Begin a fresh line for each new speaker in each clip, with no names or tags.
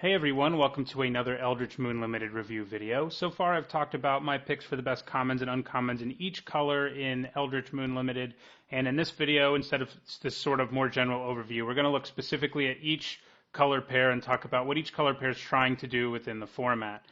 Hey everyone, welcome to another Eldritch Moon Limited review video. So far I've talked about my picks for the best commons and uncommons in each color in Eldritch Moon Limited, and in this video, instead of this sort of more general overview, we're going to look specifically at each color pair and talk about what each color pair is trying to do within the format.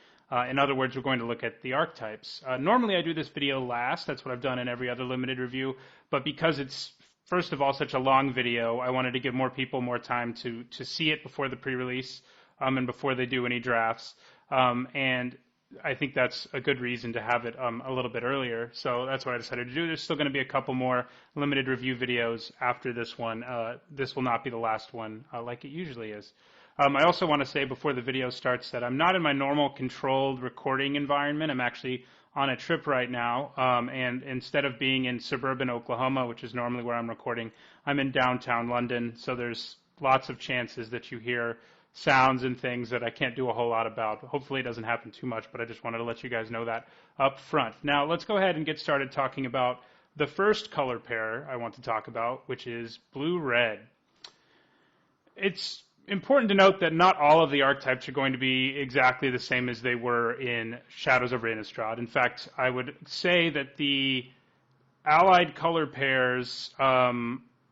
In other words, we're going to look at the archetypes. Normally I do this video last, that's what I've done in every other limited review, but because it's first of all such a long video, I wanted to give more people more time to see it before the pre-release. And before they do any drafts. And I think that's a good reason to have it a little bit earlier. So that's what I decided to do. There's still going to be a couple more limited review videos after this one. This will not be the last one like it usually is. I also want to say before the video starts that I'm not in my normal controlled recording environment. I'm actually on a trip right now. And instead of being in suburban Oklahoma, which is normally where I'm recording, I'm in downtown London. So there's lots of chances that you hear sounds and things that I can't do a whole lot about. Hopefully it doesn't happen too much, but I just wanted to let you guys know that up front. Now let's go ahead and get started talking about the first color pair I want to talk about, which is blue-red. It's important to note that not all of the archetypes are going to be exactly the same as they were in Shadows over Innistrad. In fact, I would say that the allied color pairs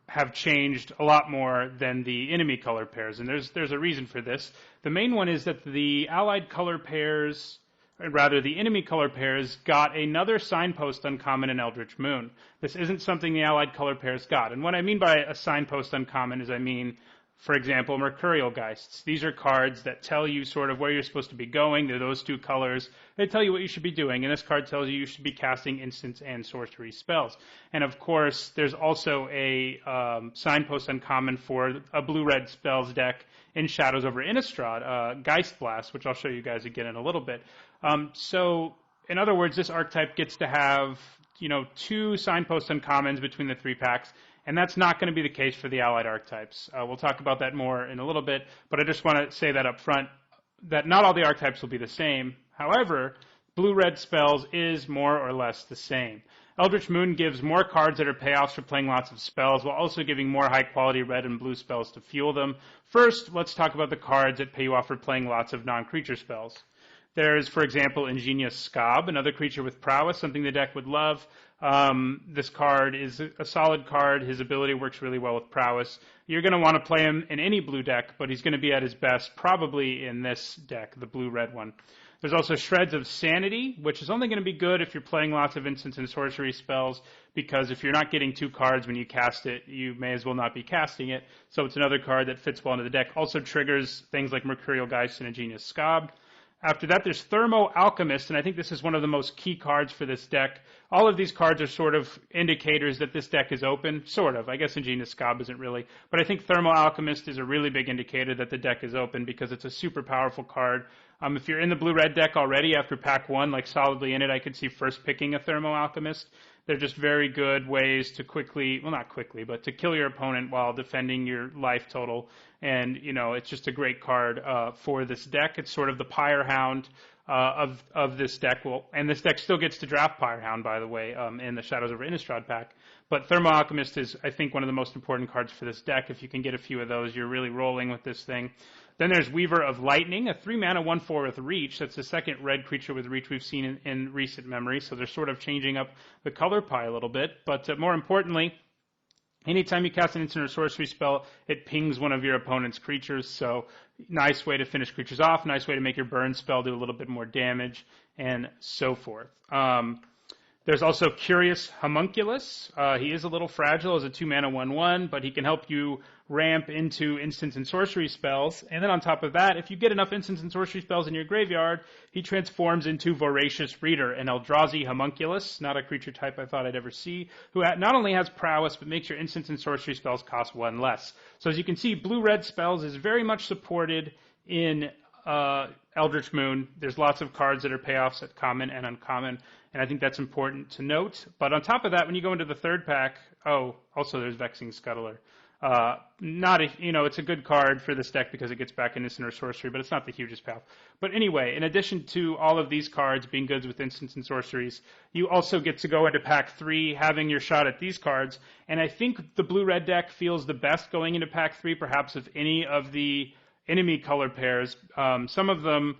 have changed a lot more than the enemy color pairs, and there's a reason for this. The main one is that the allied color pairs, or rather the enemy color pairs, got another signpost uncommon in Eldritch Moon. This isn't something the allied color pairs got, and what I mean by a signpost uncommon is I mean, for example, Mercurial Geists. These are cards that tell you sort of where you're supposed to be going. They're those two colors. They tell you what you should be doing, and this card tells you should be casting instants and sorcery spells. And of course, there's also a signpost uncommon for a blue-red spells deck in Shadows over Innistrad, Geist Blast, which I'll show you guys again in a little bit. So, in other words, this archetype gets to have, two signpost uncommons between the three packs. And that's not going to be the case for the allied archetypes. We'll talk about that more in a little bit, but I just want to say that up front, that not all the archetypes will be the same. However, blue-red spells is more or less the same. Eldritch Moon gives more cards that are payoffs for playing lots of spells, while also giving more high-quality red and blue spells to fuel them. First, let's talk about the cards that pay you off for playing lots of non-creature spells. There's, for example, Ingenious Scob, another creature with prowess, something the deck would love. This card is a solid card. His ability works really well with prowess. You're going to want to play him in any blue deck, but he's going to be at his best probably in this deck, the blue-red one. There's also Shreds of Sanity, which is only going to be good if you're playing lots of instants and sorcery spells, because if you're not getting two cards when you cast it, you may as well not be casting it. So it's another card that fits well into the deck. Also triggers things like Mercurial Geist and Ingenious Scob. After that, there's Thermo Alchemist, and I think this is one of the most key cards for this deck. All of these cards are sort of indicators that this deck is open, sort of. I guess Ingenious Scob isn't really. But I think Thermo Alchemist is a really big indicator that the deck is open because it's a super powerful card. If you're in the blue-red deck already after pack one, like solidly in it, I could see first picking a Thermo Alchemist. They're just very good ways to quickly, well, not quickly, but to kill your opponent while defending your life total. And, it's just a great card for this deck. It's sort of the Pyre Hound of this deck. Well, and this deck still gets to draft Pyre Hound, by the way, in the Shadows over Innistrad pack. But Thermo Alchemist is, I think, one of the most important cards for this deck. If you can get a few of those, you're really rolling with this thing. Then there's Weaver of Lightning, a 3-mana 1/4 with Reach. That's the second red creature with Reach we've seen in recent memory. So they're sort of changing up the color pie a little bit. But more importantly, anytime you cast an instant or sorcery spell, it pings one of your opponent's creatures. So nice way to finish creatures off, nice way to make your burn spell do a little bit more damage, and so forth. There's also Curious Homunculus. He is a little fragile as a 2-mana 1/1, but he can help you ramp into instants and sorcery spells. And then on top of that, if you get enough instants and sorcery spells in your graveyard, he transforms into Voracious Reader, an Eldrazi Homunculus, not a creature type I thought I'd ever see, who not only has prowess, but makes your instants and sorcery spells cost 1 less. So as you can see, blue-red spells is very much supported in Eldritch Moon. There's lots of cards that are payoffs at common and uncommon, and I think that's important to note. But on top of that, when you go into the third pack, also there's Vexing Scuttler. It's a good card for this deck because it gets back in instant or sorcery, but it's not the hugest payoff. But anyway, in addition to all of these cards being good with instants and sorceries, you also get to go into pack 3 having your shot at these cards. And I think the blue-red deck feels the best going into pack 3, perhaps of any of the enemy color pairs, some of them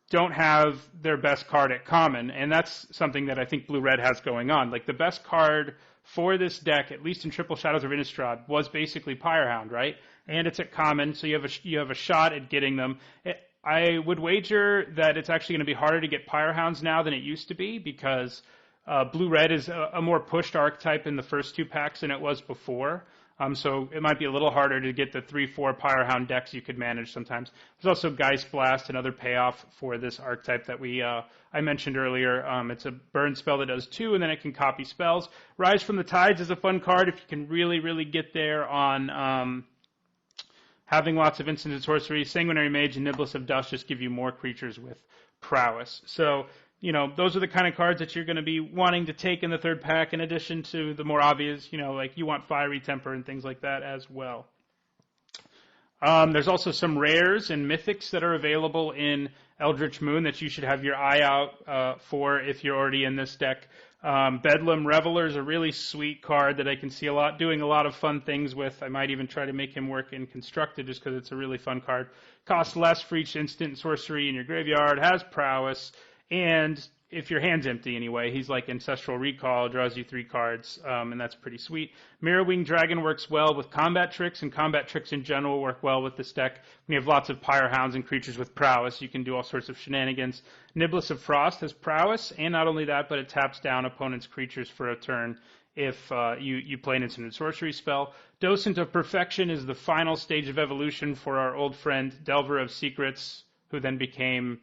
don't have their best card at common, and that's something that I think Blue-Red has going on. Like, the best card for this deck, at least in Triple Shadows of Innistrad, was basically Pyrehound, right? And it's at common, so you have a shot at getting them. I would wager that it's actually going to be harder to get Pyrehounds now than it used to be, because Blue-Red is a more pushed archetype in the first two packs than it was before. So it might be a little harder to get the 3-4 Pyrehound decks you could manage sometimes. There's also Geist Blast, another payoff for this archetype that I mentioned earlier. It's a burn spell that does 2, and then it can copy spells. Rise from the Tides is a fun card if you can really, really get there on having lots of instant and sorcery. Sanguinary Mage and Niblis of Dust just give you more creatures with prowess. So, those are the kind of cards that you're going to be wanting to take in the third pack, in addition to the more obvious, like you want Fiery Temper and things like that as well. There's also some rares and mythics that are available in Eldritch Moon that you should have your eye out for if you're already in this deck. Bedlam Reveler is a really sweet card that I can see doing a lot of fun things with. I might even try to make him work in Constructed just because it's a really fun card. Costs less for each instant sorcery in your graveyard, has prowess, and if your hand's empty anyway, he's like Ancestral Recall, draws you 3 cards, and that's pretty sweet. Mirrorwing Dragon works well with combat tricks, and combat tricks in general work well with this deck. When you have lots of Pyrehounds and creatures with prowess, you can do all sorts of shenanigans. Niblis of Frost has prowess, and not only that, but it taps down opponent's creatures for a turn if you play an instant sorcery spell. Docent of Perfection is the final stage of evolution for our old friend Delver of Secrets, who then became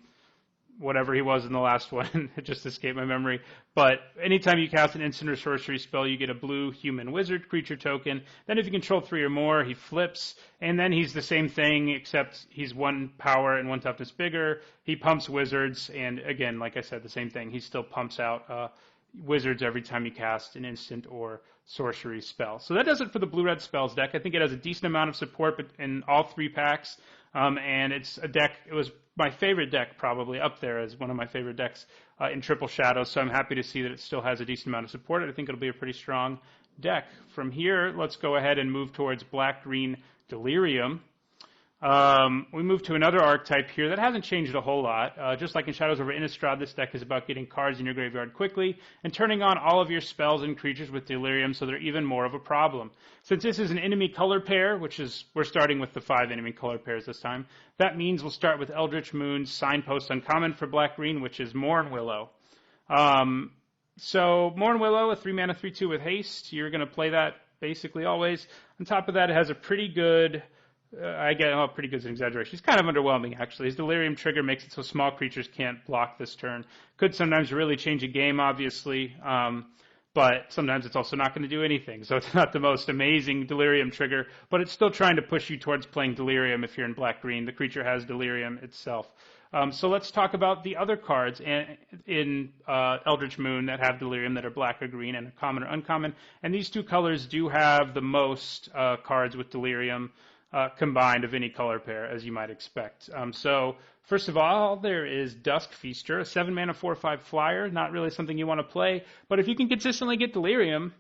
whatever he was in the last one. It just escaped my memory. But anytime you cast an instant or sorcery spell, you get a blue human wizard creature token. Then if you control 3 or more, he flips. And then he's the same thing, except he's 1 power and 1 toughness bigger. He pumps wizards. And again, like I said, the same thing. He still pumps out wizards every time you cast an instant or sorcery spell. So that does it for the Blue-Red Spells deck. I think it has a decent amount of support in all 3 packs. And it's a deck, it was my favorite deck, probably up there as one of my favorite decks in Triple Shadows, so I'm happy to see that it still has a decent amount of support. I think it'll be a pretty strong deck. From here, let's go ahead and move towards Black-Green Delirium. We move to another archetype here that hasn't changed a whole lot. Just like in Shadows over Innistrad, this deck is about getting cards in your graveyard quickly and turning on all of your spells and creatures with Delirium, so they're even more of a problem. Since this is an enemy color pair, we're starting with the 5 enemy color pairs this time, that means we'll start with Eldritch Moon's Signpost Uncommon for Black-Green, which is Mourn Willow. So Mourn Willow, a 3-mana 3/2 with haste. You're going to play that basically always. On top of that, it has a pretty good... pretty good is an exaggeration. It's kind of underwhelming, actually. His Delirium trigger makes it so small creatures can't block this turn. Could sometimes really change a game, obviously, but sometimes it's also not going to do anything. So it's not the most amazing Delirium trigger, but it's still trying to push you towards playing Delirium if you're in Black-Green. The creature has Delirium itself. So let's talk about the other cards in Eldritch Moon that have Delirium that are black or green and common or uncommon. And these 2 colors do have the most cards with Delirium combined of any color pair, as you might expect. So, first of all, there is Dusk Feaster, a 7-mana 4/5 flyer. Not really something you want to play, but if you can consistently get Delirium,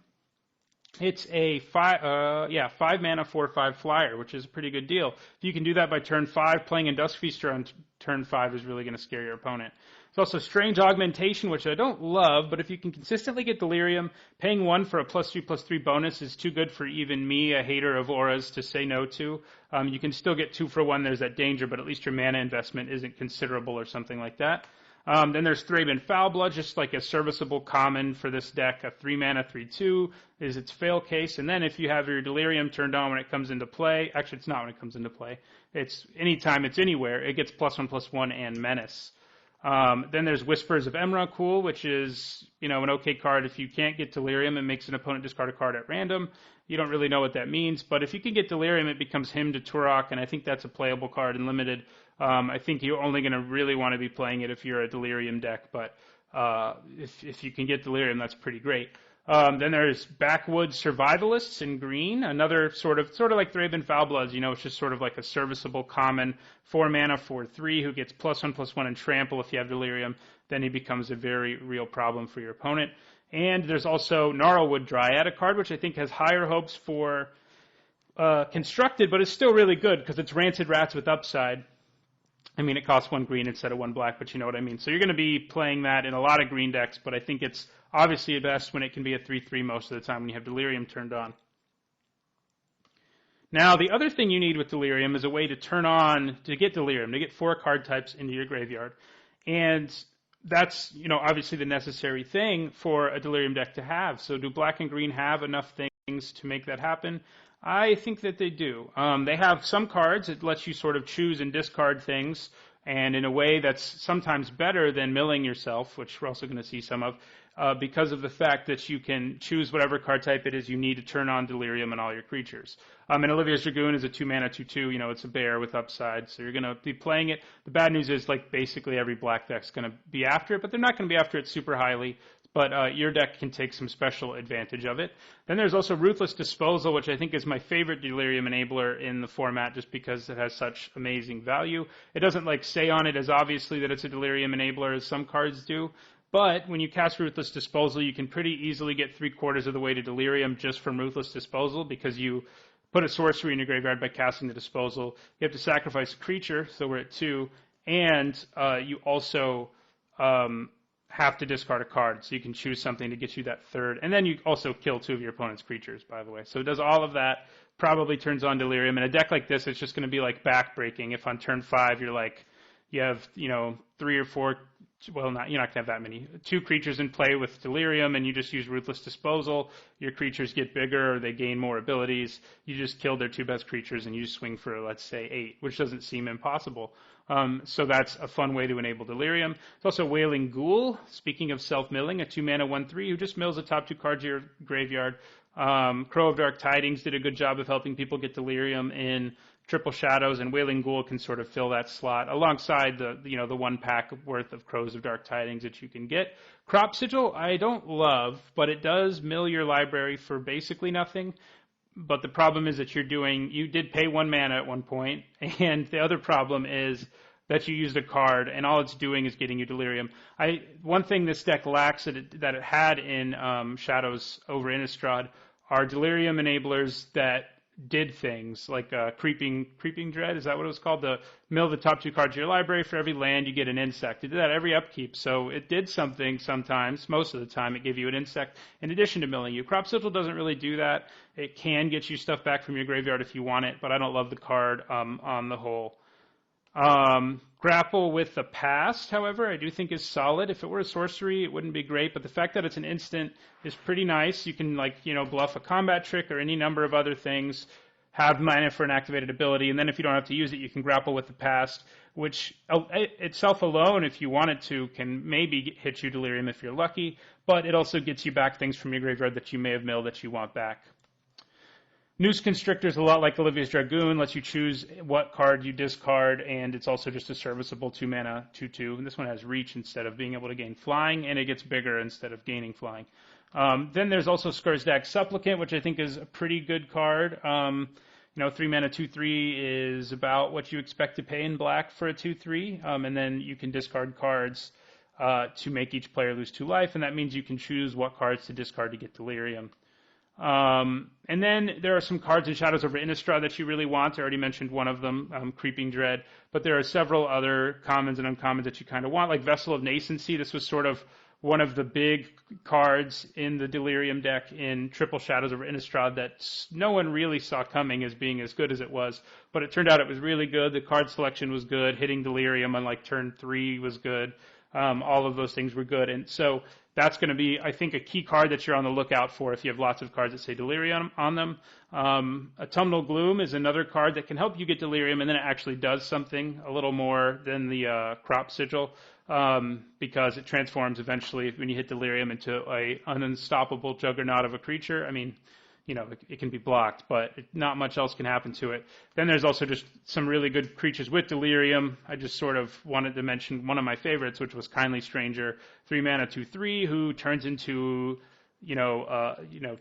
it's a 5-mana 4/5 flyer, which is a pretty good deal. If you can do that by turn 5, playing in Dusk Feaster on turn 5 is really going to scare your opponent. There's also Strange Augmentation, which I don't love, but if you can consistently get Delirium, paying 1 for a +3/+3 bonus is too good for even me, a hater of auras, to say no to. You can still get 2 for 1. There's that danger, but at least your mana investment isn't considerable or something like that. Then there's Thraben Foulblood, just like a serviceable common for this deck. A 3-mana 3/2 is its fail case. And then if you have your Delirium turned on when it comes into play, actually it's not when it comes into play, it's anytime it's anywhere, it gets +1/+1 and Menace. Then there's Whispers of Emrakul, which is, an okay card. If you can't get Delirium, it makes an opponent discard a card at random. You don't really know what that means, but if you can get Delirium, it becomes Hymn to Turok, and I think that's a playable card in Limited. I think you're only going to really want to be playing it if you're a Delirium deck, but if you can get Delirium, that's pretty great. Then there's Backwoods Survivalists in green, another sort of like Thraben Foulbloods, it's just sort of like a serviceable common 4-mana 4/3 who gets +1/+1 and trample if you have Delirium. Then he becomes a very real problem for your opponent. And there's also Gnarlwood Dryad, a card which I think has higher hopes for constructed, but it's still really good because it's Rancid Rats with upside. I mean, it costs 1 green instead of 1 black, but you know what I mean. So you're going to be playing that in a lot of green decks, but I think it's obviously best when it can be a 3/3 most of the time when you have Delirium turned on. Now, the other thing you need with Delirium is a way to get Delirium, to get 4 card types into your graveyard. And that's, obviously the necessary thing for a Delirium deck to have. So do black and green have enough things to make that happen? I think that they do. They have some cards that lets you sort of choose and discard things, and in a way that's sometimes better than milling yourself, which we're also going to see some of, because of the fact that you can choose whatever card type it is you need to turn on Delirium and all your creatures. And Olivia's Dragoon is a 2-mana 2/2. It's a bear with upside, so you're going to be playing it. The bad news is, basically every black deck's going to be after it, but they're not going to be after it super highly. But your deck can take some special advantage of it. Then there's also Ruthless Disposal, which I think is my favorite Delirium enabler in the format just because it has such amazing value. It doesn't say on it as obviously that it's a Delirium enabler as some cards do. But when you cast Ruthless Disposal, you can pretty easily get 3/4 of the way to Delirium just from Ruthless Disposal because you put a sorcery in your graveyard by casting the Disposal. You have to sacrifice a creature, so we're at 2. And you also have to discard a card, so you can choose something to get you that 3rd. And then you also kill 2 of your opponent's creatures, by the way. So it does all of that, probably turns on Delirium. In a deck like this, it's just going to be back-breaking. If on turn 5 you have 3 or 4, well, you're not going to have that many, 2 creatures in play with Delirium, and you just use Ruthless Disposal. Your creatures get bigger, or they gain more abilities. You just kill their 2 best creatures, and you swing for, let's say, 8, which doesn't seem impossible. So that's a fun way to enable Delirium. There's also Wailing Ghoul, speaking of self-milling, a 2-mana 1/3 who just mills the top 2 cards of your graveyard. Crow of Dark Tidings did a good job of helping people get Delirium in Triple Shadows, and Wailing Ghoul can sort of fill that slot alongside the 1 pack worth of Crows of Dark Tidings that you can get. Crop Sigil I don't love, but it does mill your library for basically nothing. But the problem is that you did pay 1 mana at one point, and the other problem is that you used a card, and all it's doing is getting you Delirium. One thing this deck lacks that it had in Shadows over Innistrad are Delirium enablers that did things like Creeping Dread, is that what it was called? The mill the top 2 cards of your library. For every land, you get an insect. It did that every upkeep, so it did something sometimes. Most of the time, it gave you an insect in addition to milling you. Crop Sigil doesn't really do that. It can get you stuff back from your graveyard if you want it, but I don't love the card on the whole. Grapple with the Past, however, I do think is solid. If it were a sorcery, it wouldn't be great, but the fact that it's an instant is pretty nice. You can, bluff a combat trick or any number of other things, have mana for an activated ability, and then if you don't have to use it, you can grapple with the Past, which itself alone, if you wanted to, can maybe hit you Delirium if you're lucky, but it also gets you back things from your graveyard that you may have milled that you want back. Noose Constrictor is a lot like Olivia's Dragoon, lets you choose what card you discard, and it's also just a serviceable 2-mana 2/2. And this one has Reach instead of being able to gain Flying, and it gets bigger instead of gaining Flying. Then there's also Skurzdag Supplicant, which I think is a pretty good card. 3-mana 2/3 is about what you expect to pay in black for a 2/3, and then you can discard cards to make each player lose 2 life, and that means you can choose what cards to discard to get Delirium. And then there are some cards in Shadows over Innistrad that you really want. I already mentioned one of them, Creeping Dread, but there are several other commons and uncommons that you kind of want, like Vessel of Nascency. This was sort of one of the big cards in the Delirium deck in Triple Shadows over Innistrad that no one really saw coming as being as good as it was, but it turned out it was really good. The card selection was good. Hitting Delirium on turn 3 was good. All of those things were good, and so that's going to be, I think, a key card that you're on the lookout for if you have lots of cards that say Delirium on them. Autumnal Gloom is another card that can help you get Delirium, and then it actually does something a little more than the Crop Sigil, because it transforms eventually when you hit Delirium into an unstoppable juggernaut of a creature. I mean, it can be blocked, but not much else can happen to it. Then there's also just some really good creatures with Delirium. I just sort of wanted to mention one of my favorites, which was Kindly Stranger, 3-mana 2/3, who turns into,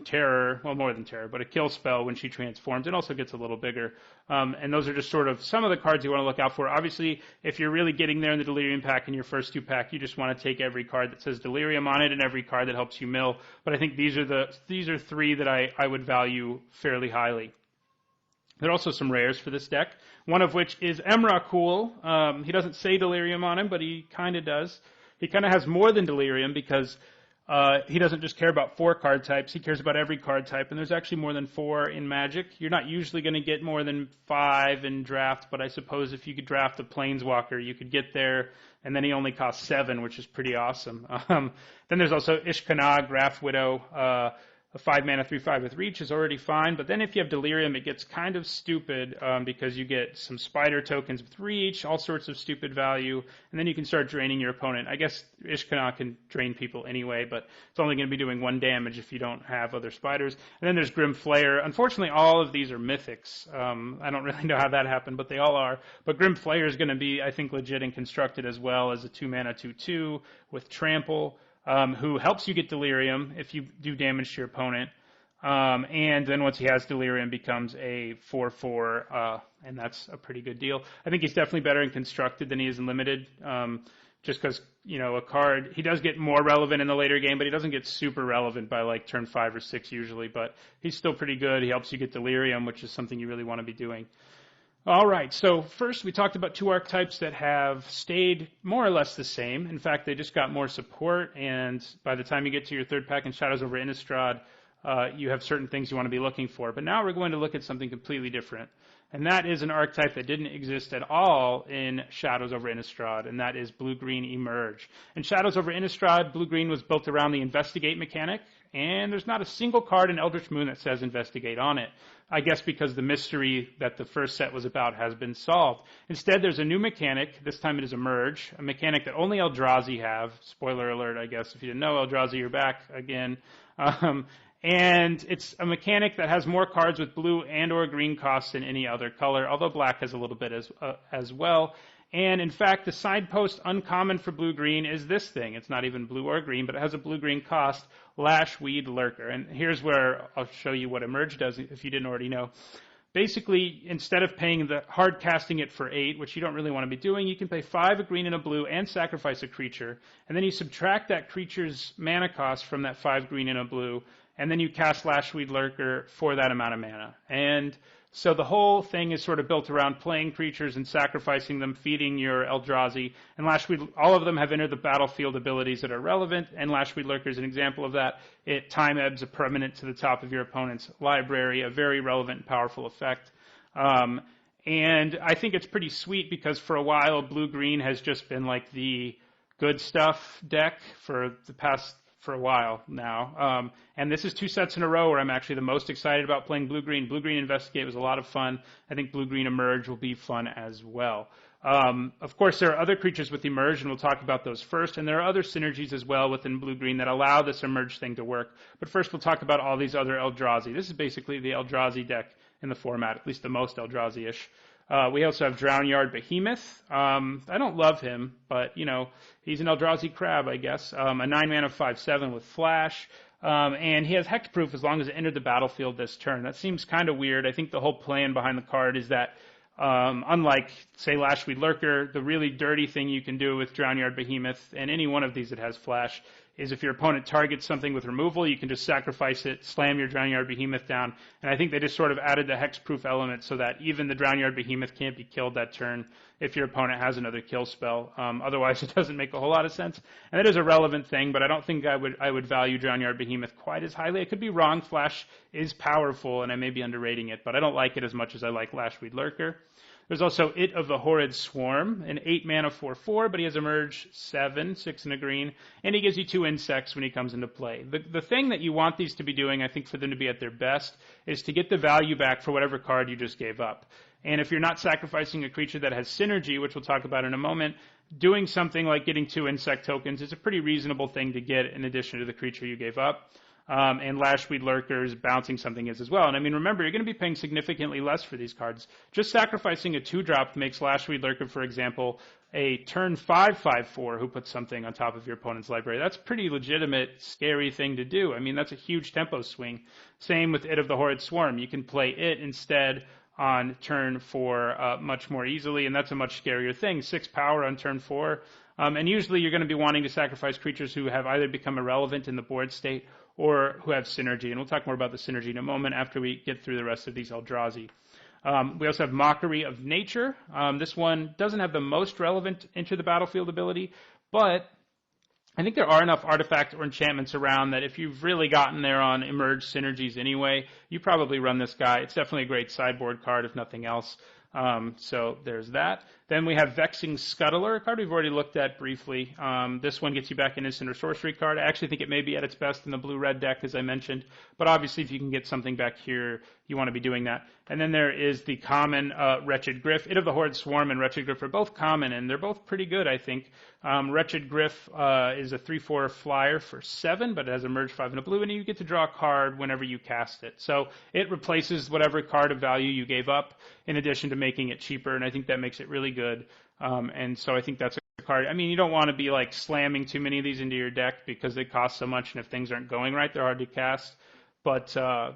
terror, well, more than terror, but a kill spell when she transforms. It also gets a little bigger. And those are just sort of some of the cards you want to look out for. Obviously, if you're really getting there in the Delirium pack in your first 2 pack, you just want to take every card that says Delirium on it and every card that helps you mill. But I think these are 3 that I would value fairly highly. There are also some rares for this deck, one of which is Emrakul. He doesn't say Delirium on him, but he kind of does. He kind of has more than Delirium because he doesn't just care about 4 card types. He cares about every card type, and there's actually more than 4 in Magic. You're not usually going to get more than 5 in draft, but I suppose if you could draft a Planeswalker, you could get there, and then he only costs 7, which is pretty awesome. Then there's also Ishkanah, Graf Widow. A 5-mana 3/5 with reach is already fine, but then if you have Delirium, it gets kind of stupid because you get some spider tokens with reach, all sorts of stupid value, and then you can start draining your opponent. I guess Ishkanah can drain people anyway, but it's only going to be doing 1 damage if you don't have other spiders. And then there's Grim Flayer. Unfortunately, all of these are mythics. I don't really know how that happened, but they all are. But Grim Flayer is going to be, I think, legit and constructed as well as a 2-mana 2/2 with Trample. Who helps you get Delirium if you do damage to your opponent. And then once he has Delirium, becomes a 4/4, and that's a pretty good deal. I think he's definitely better in Constructed than he is in Limited, just because, a card, he does get more relevant in the later game, but he doesn't get super relevant by like turn 5 or 6 usually, but he's still pretty good. He helps you get Delirium, which is something you really want to be doing. All right, so first we talked about 2 archetypes that have stayed more or less the same. In fact, they just got more support, and by the time you get to your 3rd pack in Shadows over Innistrad, you have certain things you want to be looking for. But now we're going to look at something completely different, and that is an archetype that didn't exist at all in Shadows over Innistrad, and that is Blue-Green Emerge. In Shadows over Innistrad, Blue-Green was built around the Investigate mechanic, and there's not a single card in Eldritch Moon that says Investigate on it. I guess because the mystery that the first set was about has been solved. Instead, there's a new mechanic. This time it is Emerge, a mechanic that only Eldrazi have. Spoiler alert, I guess. If you didn't know, Eldrazi, you're back again. And it's a mechanic that has more cards with blue and or green costs than any other color, although black has a little bit as well. And in fact, the sidepost uncommon for blue-green is this thing. It's not even blue or green, but it has a blue-green cost, Lashweed Lurker. And here's where I'll show you what Emerge does if you didn't already know. Basically, instead of paying the hard casting it for 8, which you don't really want to be doing, you can pay 5, a green and a blue, and sacrifice a creature. And then you subtract that creature's mana cost from that 5 green and a blue, and then you cast Lashweed Lurker for that amount of mana. And so the whole thing is sort of built around playing creatures and sacrificing them, feeding your Eldrazi. And Lashweed, all of them have entered the battlefield abilities that are relevant, and Lashweed Lurker is an example of that. It time ebbs a permanent to the top of your opponent's library, a very relevant and powerful effect. And I think it's pretty sweet because for a while, blue-green has just been like the good stuff deck for a while now. And this is 2 sets in a row where I'm actually the most excited about playing blue-green. Blue-green Investigate was a lot of fun. I think blue-green Emerge will be fun as well. Of course, there are other creatures with Emerge, and we'll talk about those first. And there are other synergies as well within blue-green that allow this Emerge thing to work. But first, we'll talk about all these other Eldrazi. This is basically the Eldrazi deck in the format, at least the most Eldrazi-ish. We also have Drownyard Behemoth. I don't love him, but, he's an Eldrazi crab, I guess. A 9-mana 5/7 with Flash. And he has Hexproof as long as it entered the battlefield this turn. That seems kind of weird. I think the whole plan behind the card is that, unlike, say, Lashweed Lurker, the really dirty thing you can do with Drownyard Behemoth, and any one of these that has Flash, is if your opponent targets something with removal, you can just sacrifice it, slam your Drownyard Behemoth down. And I think they just sort of added the hexproof element so that even the Drownyard Behemoth can't be killed that turn if your opponent has another kill spell. Otherwise, it doesn't make a whole lot of sense. And that is a relevant thing, but I don't think I would value Drownyard Behemoth quite as highly. I could be wrong. Flash is powerful, and I may be underrating it, but I don't like it as much as I like Lashweed Lurker. There's also It of the Horrid Swarm, an 8-mana 4/4, but he has Emerge 7, 6 and a green, and he gives you 2 insects when he comes into play. The thing that you want these to be doing, I think, for them to be at their best, is to get the value back for whatever card you just gave up. And if you're not sacrificing a creature that has synergy, which we'll talk about in a moment, doing something like getting 2 insect tokens is a pretty reasonable thing to get in addition to the creature you gave up. And Lashweed Lurker's bouncing something is as well. And I mean, remember, you're going to be paying significantly less for these cards. Just sacrificing a 2-drop makes Lashweed Lurker, for example, a turn 5/5/4 who puts something on top of your opponent's library. That's a pretty legitimate, scary thing to do. I mean, that's a huge tempo swing. Same with It of the Horrid Swarm. You can play it instead on turn 4 much more easily, and that's a much scarier thing. 6 power on turn 4. And usually you're going to be wanting to sacrifice creatures who have either become irrelevant in the board state or who have synergy. And we'll talk more about the synergy in a moment after we get through the rest of these Eldrazi. We also have Mockery of Nature. This one doesn't have the most relevant Enter the Battlefield ability, but I think there are enough artifacts or enchantments around that if you've really gotten there on Emerge synergies anyway, you probably run this guy. It's definitely a great sideboard card, if nothing else. So there's that. Then we have Vexing Scuttler, a card we've already looked at briefly. This one gets you back an instant or sorcery card. I actually think it may be at its best in the blue-red deck, as I mentioned. But obviously, if you can get something back here, you want to be doing that. And then there is the common Wretched Gryff. It of the Horde Swarm and Wretched Gryff are both common, and they're both pretty good, I think. Wretched Gryff is a 3/4 flyer for 7, but it has a merge 5 and a blue, and you get to draw a card whenever you cast it. So it replaces whatever card of value you gave up, in addition to making it cheaper, and I think that makes it really good. And so I think that's a card. I mean, you don't want to be like slamming too many of these into your deck because they cost so much, and if things aren't going right, they're hard to cast. But, a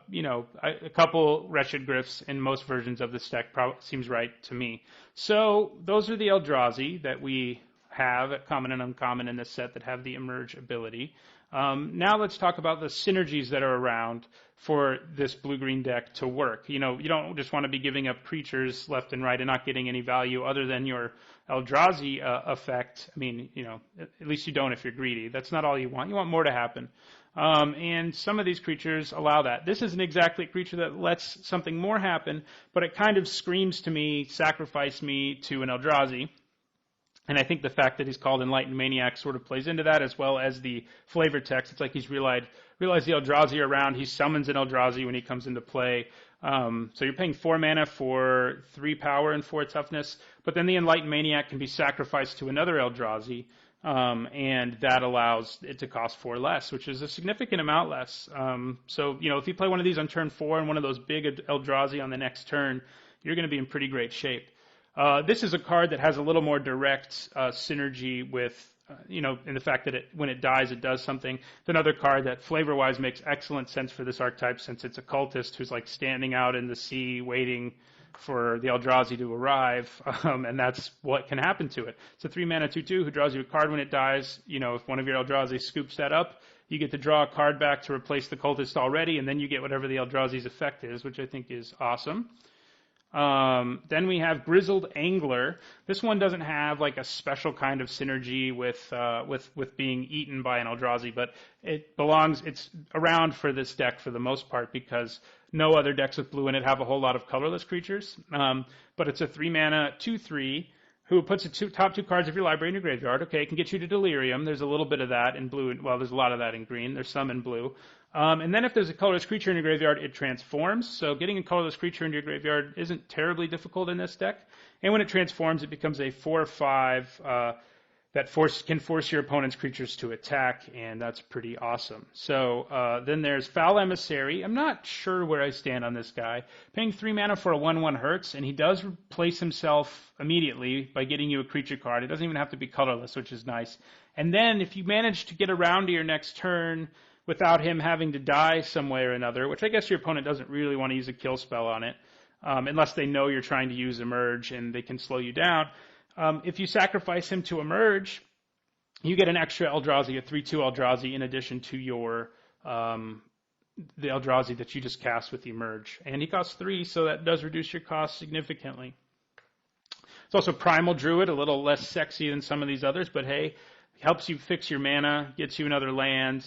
couple Wretched Gryffs in most versions of this deck seems right to me. So those are the Eldrazi that we have at common and uncommon in this set that have the Emerge ability. Now let's talk about the synergies that are around for this blue-green deck to work. You don't just want to be giving up creatures left and right and not getting any value other than your Eldrazi effect. I mean, at least you don't if you're greedy. That's not all you want. You want more to happen. And some of these creatures allow that. This isn't exactly a creature that lets something more happen, but it kind of screams to me, sacrifice me to an Eldrazi. And I think the fact that he's called Enlightened Maniac sort of plays into that, as well as the flavor text. It's like he's realized the Eldrazi are around. He summons an Eldrazi when he comes into play. So you're paying 4 mana for 3 power and 4 toughness, but then the Enlightened Maniac can be sacrificed to another Eldrazi, and that allows it to cost 4 less, which is a significant amount less. So if you play one of these on turn 4 and one of those big Eldrazi on the next turn, you're going to be in pretty great shape. This is a card that has a little more direct synergy with, in the fact that when it dies, it does something. It's another card that flavor-wise makes excellent sense for this archetype, since it's a cultist who's like standing out in the sea waiting for the Eldrazi to arrive, and that's what can happen to it. It's a 3-mana 2/2 who draws you a card when it dies. If one of your Eldrazi scoops that up, you get to draw a card back to replace the cultist already, and then you get whatever the Eldrazi's effect is, which I think is awesome. Then we have Grizzled Angler. This one doesn't have like a special kind of synergy with being eaten by an Eldrazi, but it's around for this deck for the most part because no other decks with blue in it have a whole lot of colorless creatures. But it's a 3-mana 2/3 who puts the top 2 cards of your library in your graveyard. Okay, it can get you to Delirium. There's a little bit of that in blue. Well, there's a lot of that in green. There's some in blue. And then if there's a colorless creature in your graveyard, it transforms. So getting a colorless creature into your graveyard isn't terribly difficult in this deck. And when it transforms, it becomes a 4/5 that can force your opponent's creatures to attack, and that's pretty awesome. So then there's Foul Emissary. I'm not sure where I stand on this guy. Paying 3 mana for a 1/1 hurts, and he does replace himself immediately by getting you a creature card. It doesn't even have to be colorless, which is nice. And then if you manage to get around to your next turn without him having to die some way or another, which I guess your opponent doesn't really want to use a kill spell on it, unless they know you're trying to use Emerge and they can slow you down. If you sacrifice him to Emerge, you get an extra Eldrazi, a 3/2 Eldrazi, in addition to your the Eldrazi that you just cast with Emerge. And he costs 3, so that does reduce your cost significantly. It's also Primal Druid, a little less sexy than some of these others, but hey, helps you fix your mana, gets you another land,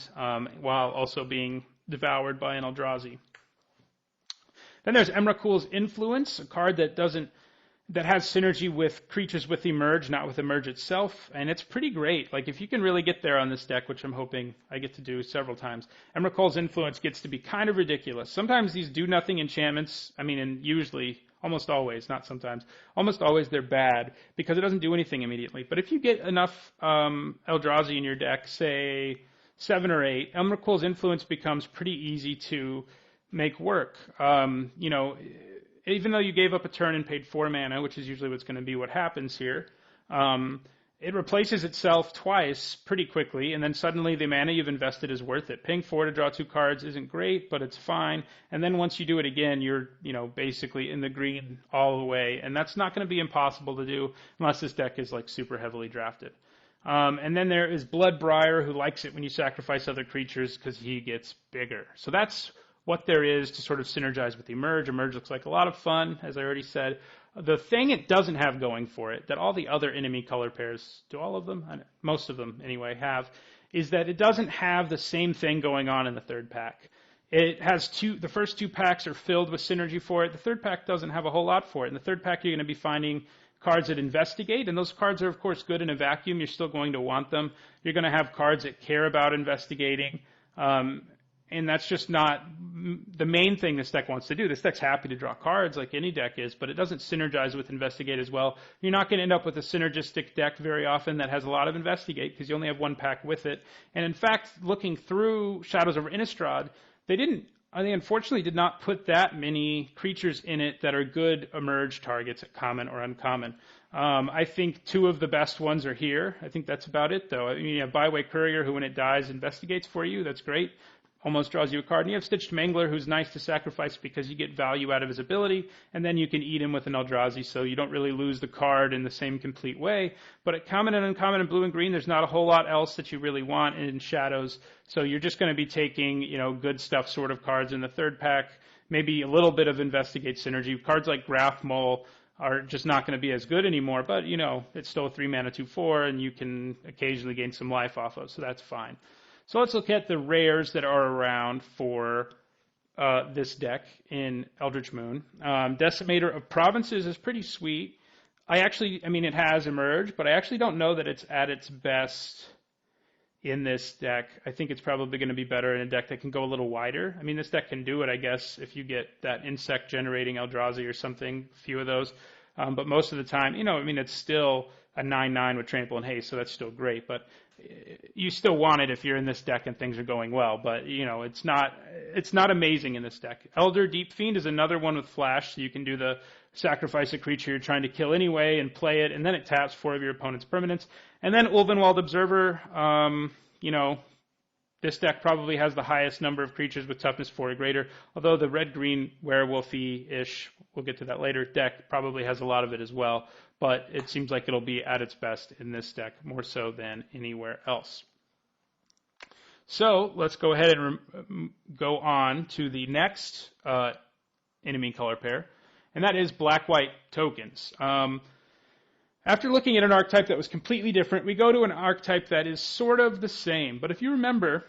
while also being devoured by an Eldrazi. Then there's Emrakul's Influence, a card that has synergy with creatures with Emerge, not with Emerge itself, and it's pretty great. Like, if you can really get there on this deck, which I'm hoping I get to do several times, Emrakul's Influence gets to be kind of ridiculous. Sometimes these do-nothing enchantments, and usually, almost always, not sometimes, almost always they're bad, because it doesn't do anything immediately. But if you get enough Eldrazi in your deck, say 7 or 8, Emrakul's Influence becomes pretty easy to make work. Even though you gave up a turn and paid 4 mana, which is usually what's going to be what happens here, it replaces itself twice pretty quickly, and then suddenly the mana you've invested is worth it. Paying 4 to draw 2 cards isn't great, but it's fine. And then once you do it again, you're basically in the green all the way, and that's not going to be impossible to do unless this deck is like super heavily drafted. And then there is Bloodbriar, who likes it when you sacrifice other creatures because he gets bigger. So that's what there is to sort of synergize with Emerge. Emerge looks like a lot of fun, as I already said. The thing it doesn't have going for it, that all the other enemy color pairs, do all of them? Most of them anyway, have, is that it doesn't have the same thing going on in the third pack. It has the first two packs are filled with synergy for it. The third pack doesn't have a whole lot for it. In the third pack, you're going to be finding cards that investigate, and those cards are, of course, good in a vacuum. You're still going to want them. You're going to have cards that care about investigating, and that's just not the main thing this deck wants to do. This deck's happy to draw cards like any deck is, but it doesn't synergize with Investigate as well. You're not going to end up with a synergistic deck very often that has a lot of Investigate because you only have one pack with it. And in fact, looking through Shadows over Innistrad, they unfortunately did not put that many creatures in it that are good Emerge targets at common or uncommon. I think two of the best ones are here. I think that's about it, though. I mean, you have Byway Courier, who when it dies investigates for you. That's great. Almost draws you a card. And you have Stitched Mangler, who's nice to sacrifice because you get value out of his ability, and then you can eat him with an Eldrazi, so you don't really lose the card in the same complete way. But at common and uncommon and blue and green, there's not a whole lot else that you really want in Shadows, so you're just going to be taking, good stuff sort of cards in the third pack, maybe a little bit of Investigate synergy. Cards like Graph Mole are just not going to be as good anymore, but, it's still a 3-mana 2/4, and you can occasionally gain some life off of, so that's fine. So let's look at the rares that are around for this deck in Eldritch Moon. Decimator of Provinces is pretty sweet. It has Emerge, but I actually don't know that it's at its best in this deck. I think it's probably going to be better in a deck that can go a little wider. I mean, this deck can do it, I guess, if you get that insect-generating Eldrazi or something, a few of those. But most of the time, it's still a 9/9 with Trample and Haste, so that's still great. But you still want it if you're in this deck and things are going well. But, it's not amazing in this deck. Elder Deep Fiend is another one with Flash, so you can do the sacrifice a creature you're trying to kill anyway and play it, and then it taps 4 of your opponent's permanents. And then Ulvenwald Observer, this deck probably has the highest number of creatures with toughness 4 or greater, although the red-green werewolfy-ish, we'll get to that later, deck probably has a lot of it as well. But it seems like it'll be at its best in this deck, more so than anywhere else. So let's go ahead and go on to the next enemy color pair, and that is black-white tokens. After looking at an archetype that was completely different, we go to an archetype that is sort of the same. But if you remember,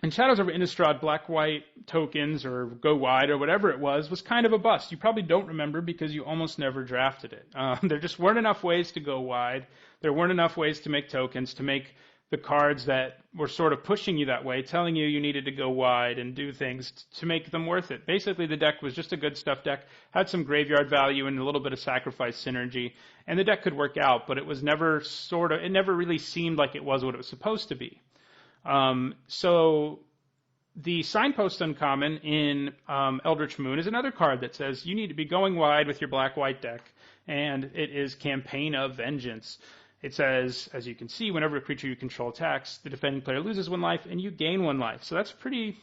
in Shadows over Innistrad, black-white tokens or go wide or whatever it was kind of a bust. You probably don't remember because you almost never drafted it. There just weren't enough ways to go wide. There weren't enough ways to make tokens, to make the cards that were sort of pushing you that way, telling you needed to go wide and do things to make them worth it. Basically, the deck was just a good stuff deck, had some graveyard value and a little bit of sacrifice synergy, and the deck could work out, but it was never it never really seemed like it was what it was supposed to be. So the Signpost Uncommon in Eldritch Moon is another card that says you need to be going wide with your black-white deck, and it is Campaign of Vengeance. It says, as you can see, whenever a creature you control attacks, the defending player loses 1 life and you gain 1 life. So that's pretty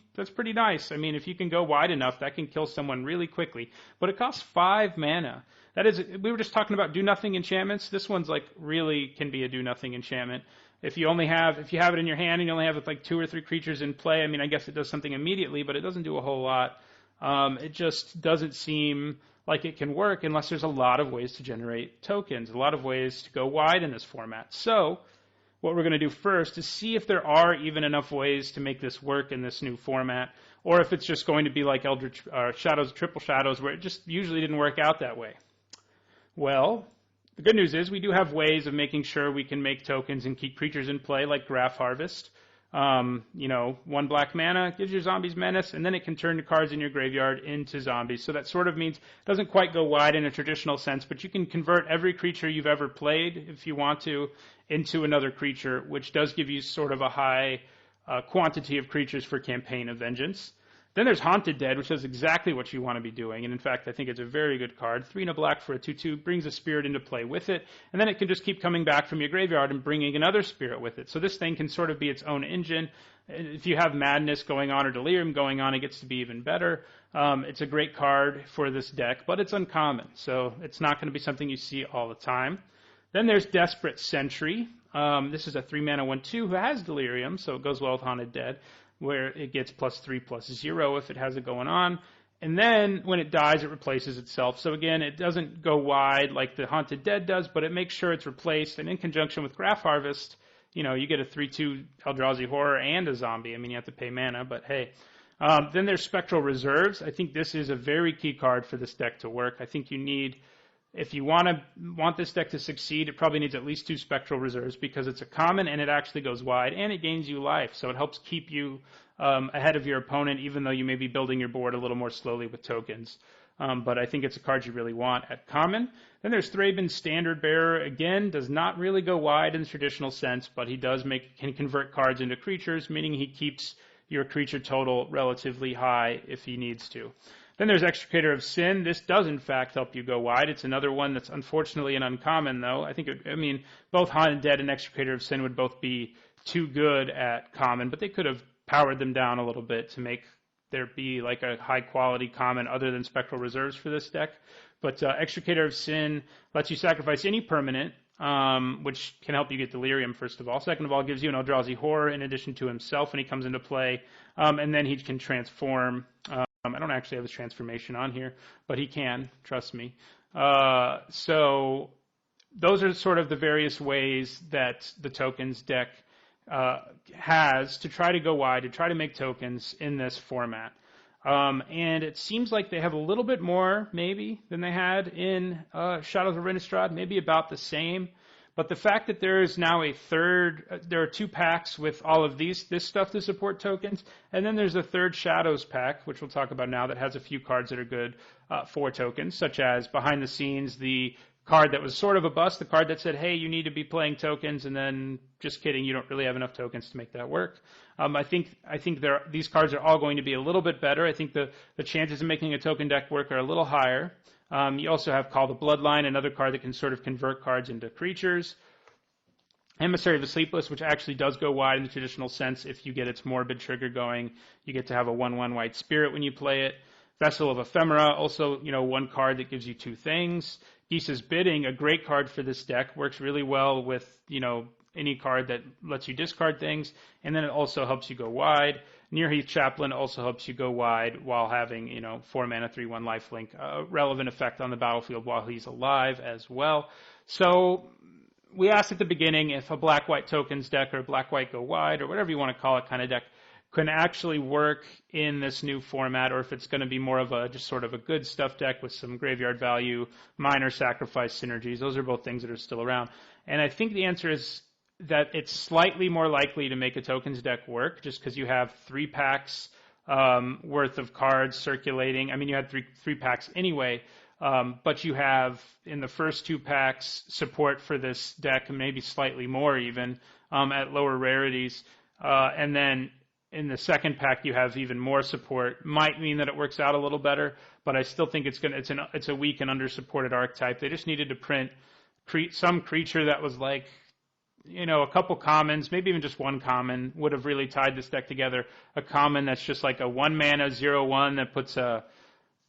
nice. I mean, if you can go wide enough, that can kill someone really quickly. But it costs 5 mana. That is, we were just talking about do-nothing enchantments. This one's really can be a do-nothing enchantment. If you have it in your hand and you only have 2 or 3 creatures in play, I mean, I guess it does something immediately, but it doesn't do a whole lot. It just doesn't seem like it can work unless there's a lot of ways to generate tokens, a lot of ways to go wide in this format. So what we're going to do first is see if there are even enough ways to make this work in this new format, or if it's just going to be like Eldritch Shadows, Triple Shadows, where it just usually didn't work out that way. Well, the good news is we do have ways of making sure we can make tokens and keep creatures in play, like Graph Harvest. 1 black mana gives your zombies menace, and then it can turn the cards in your graveyard into zombies. So that sort of means it doesn't quite go wide in a traditional sense, but you can convert every creature you've ever played, if you want to, into another creature, which does give you sort of a high quantity of creatures for Campaign of Vengeance. Then there's Haunted Dead, which does exactly what you want to be doing. And in fact, I think it's a very good card. 3 and a black for a 2/2 brings a spirit into play with it. And then it can just keep coming back from your graveyard and bringing another spirit with it. So this thing can sort of be its own engine. If you have Madness going on or Delirium going on, it gets to be even better. It's a great card for this deck, but it's uncommon. So it's not going to be something you see all the time. Then there's Desperate Sentry. This is a 3 mana 1/2 who has Delirium, so it goes well with Haunted Dead. where it gets +3/+0 if it has it going on. And then when it dies, it replaces itself. So again, it doesn't go wide like the Haunted Dead does, but it makes sure it's replaced. And in conjunction with Graph Harvest, you get a 3/2 Eldrazi Horror and a zombie. I mean, you have to pay mana, but hey. Then there's Spectral Reserves. I think this is a very key card for this deck to work. I think you need, if you want this deck to succeed, it probably needs at least 2 Spectral Reserves because it's a common and it actually goes wide and it gains you life. So it helps keep you ahead of your opponent, even though you may be building your board a little more slowly with tokens. But I think it's a card you really want at common. Then there's Thraben Standard Bearer. Again, does not really go wide in the traditional sense, but he can convert cards into creatures, meaning he keeps your creature total relatively high if he needs to. Then there's Extricator of Sin. This does, in fact, help you go wide. It's another one that's unfortunately an uncommon, though. Both Haunted Dead and Extricator of Sin would both be too good at common, but they could have powered them down a little bit to make there be like a high-quality common other than Spectral Reserves for this deck. But Extricator of Sin lets you sacrifice any permanent, which can help you get Delirium, first of all. Second of all, gives you an Eldrazi Horror in addition to himself when he comes into play. And then he can transform. I don't actually have his transformation on here, but he can, trust me. So those are sort of the various ways that the tokens deck has to try to go wide, to try to make tokens in this format. And it seems like they have a little bit more, maybe, than they had in Shadows of Innistrad, maybe about the same. But the fact that there is now there are 2 packs with all of this stuff to support tokens, and then there's a third Shadows pack, which we'll talk about now, that has a few cards that are good for tokens, such as Behind the Scenes, the card that was sort of a bust, the card that said, hey, you need to be playing tokens, and then, just kidding, you don't really have enough tokens to make that work. I think these cards are all going to be a little bit better. I think the chances of making a token deck work are a little higher. You also have Call the Bloodline, another card that can sort of convert cards into creatures. Emissary of the Sleepless, which actually does go wide in the traditional sense. If you get its Morbid trigger going, you get to have a 1/1 white spirit when you play it. Vessel of Ephemera, also, one card that gives you 2 things. Geese's Bidding, a great card for this deck, works really well with, any card that lets you discard things, and then it also helps you go wide. Nearheath Chaplain also helps you go wide while having, 4 mana, 3/1 lifelink, relevant effect on the battlefield while he's alive as well. So we asked at the beginning if a black-white tokens deck or a black-white go wide or whatever you want to call it kind of deck can actually work in this new format, or if it's going to be more of just sort of a good stuff deck with some graveyard value, minor sacrifice synergies. Those are both things that are still around. And I think the answer is that it's slightly more likely to make a tokens deck work just because you have 3 packs worth of cards circulating. I mean, you had three packs anyway, but you have in the first 2 packs support for this deck, maybe slightly more even at lower rarities. And then in the second pack, you have even more support. Might mean that it works out a little better, but I still think it's a weak and under-supported archetype. They just needed to print some creature that was like, a couple commons, maybe even just 1 common would have really tied this deck together. A common that's just like a 1 mana 0/1 that puts a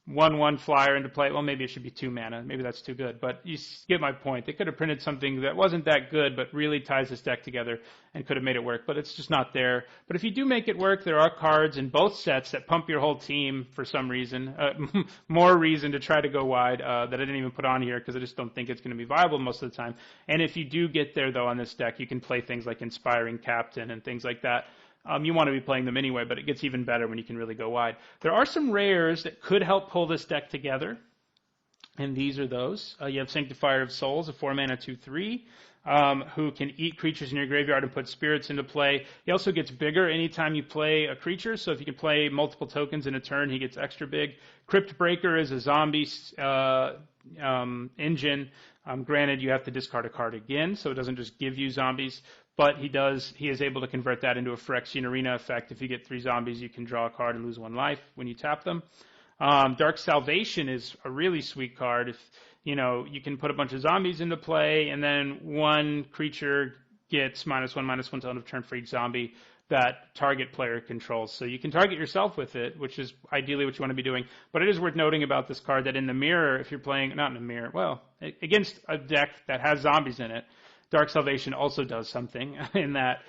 1/1 flyer into play. Well, maybe it should be 2 mana. Maybe that's too good. But you get my point. They could have printed something that wasn't that good, but really ties this deck together and could have made it work. But it's just not there. But if you do make it work, there are cards in both sets that pump your whole team for some reason. More reason to try to go wide that I didn't even put on here because I just don't think it's going to be viable most of the time. And if you do get there, though, on this deck, you can play things like Inspiring Captain and things like that. You want to be playing them anyway, but it gets even better when you can really go wide. There are some rares that could help pull this deck together, and these are those. You have Sanctifier of Souls, a 4 mana 2/3, who can eat creatures in your graveyard and put spirits into play. He also gets bigger anytime you play a creature, so if you can play multiple tokens in a turn, he gets extra big. Crypt Breaker is a zombie engine. Granted, you have to discard a card again, so it doesn't just give you zombies, but he is able to convert that into a Phyrexian Arena effect. If you get 3 zombies, you can draw a card and lose 1 life when you tap them. Dark Salvation is a really sweet card. If you can put a bunch of zombies into play, and then 1 creature gets -1/-1 till end of turn for each zombie that target player controls. So you can target yourself with it, which is ideally what you want to be doing. But it is worth noting about this card that in the mirror, if you're playing, not in the mirror, well, against a deck that has zombies in it, Dark Salvation also does something in that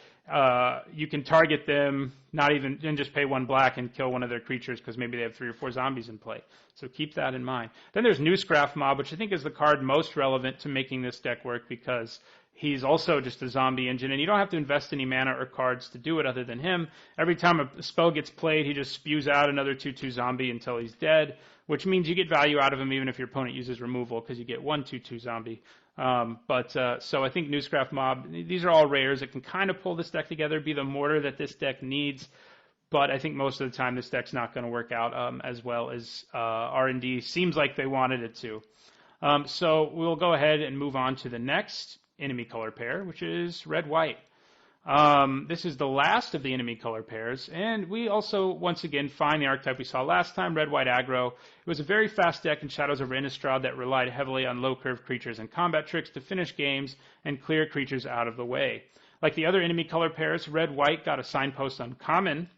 you can target them, and just pay 1 black and kill one of their creatures because maybe they have 3 or 4 zombies in play. So keep that in mind. Then there's Newscraft Mob, which I think is the card most relevant to making this deck work because he's also just a zombie engine, and you don't have to invest any mana or cards to do it other than him. Every time a spell gets played, he just spews out another 2/2 zombie until he's dead, which means you get value out of him even if your opponent uses removal because you get 1 2/2 zombie. So I think Newscraft Mob, these are all rares that can kind of pull this deck together, be the mortar that this deck needs. But I think most of the time this deck's not going to work out as well as R&D seems like they wanted it to. So we'll go ahead and move on to the next enemy color pair, which is red-white. This is the last of the enemy color pairs, and we also, once again, find the archetype we saw last time, red-white aggro. It was a very fast deck in Shadows over Innistrad that relied heavily on low-curve creatures and combat tricks to finish games and clear creatures out of the way. Like the other enemy color pairs, red-white got a signpost uncommon,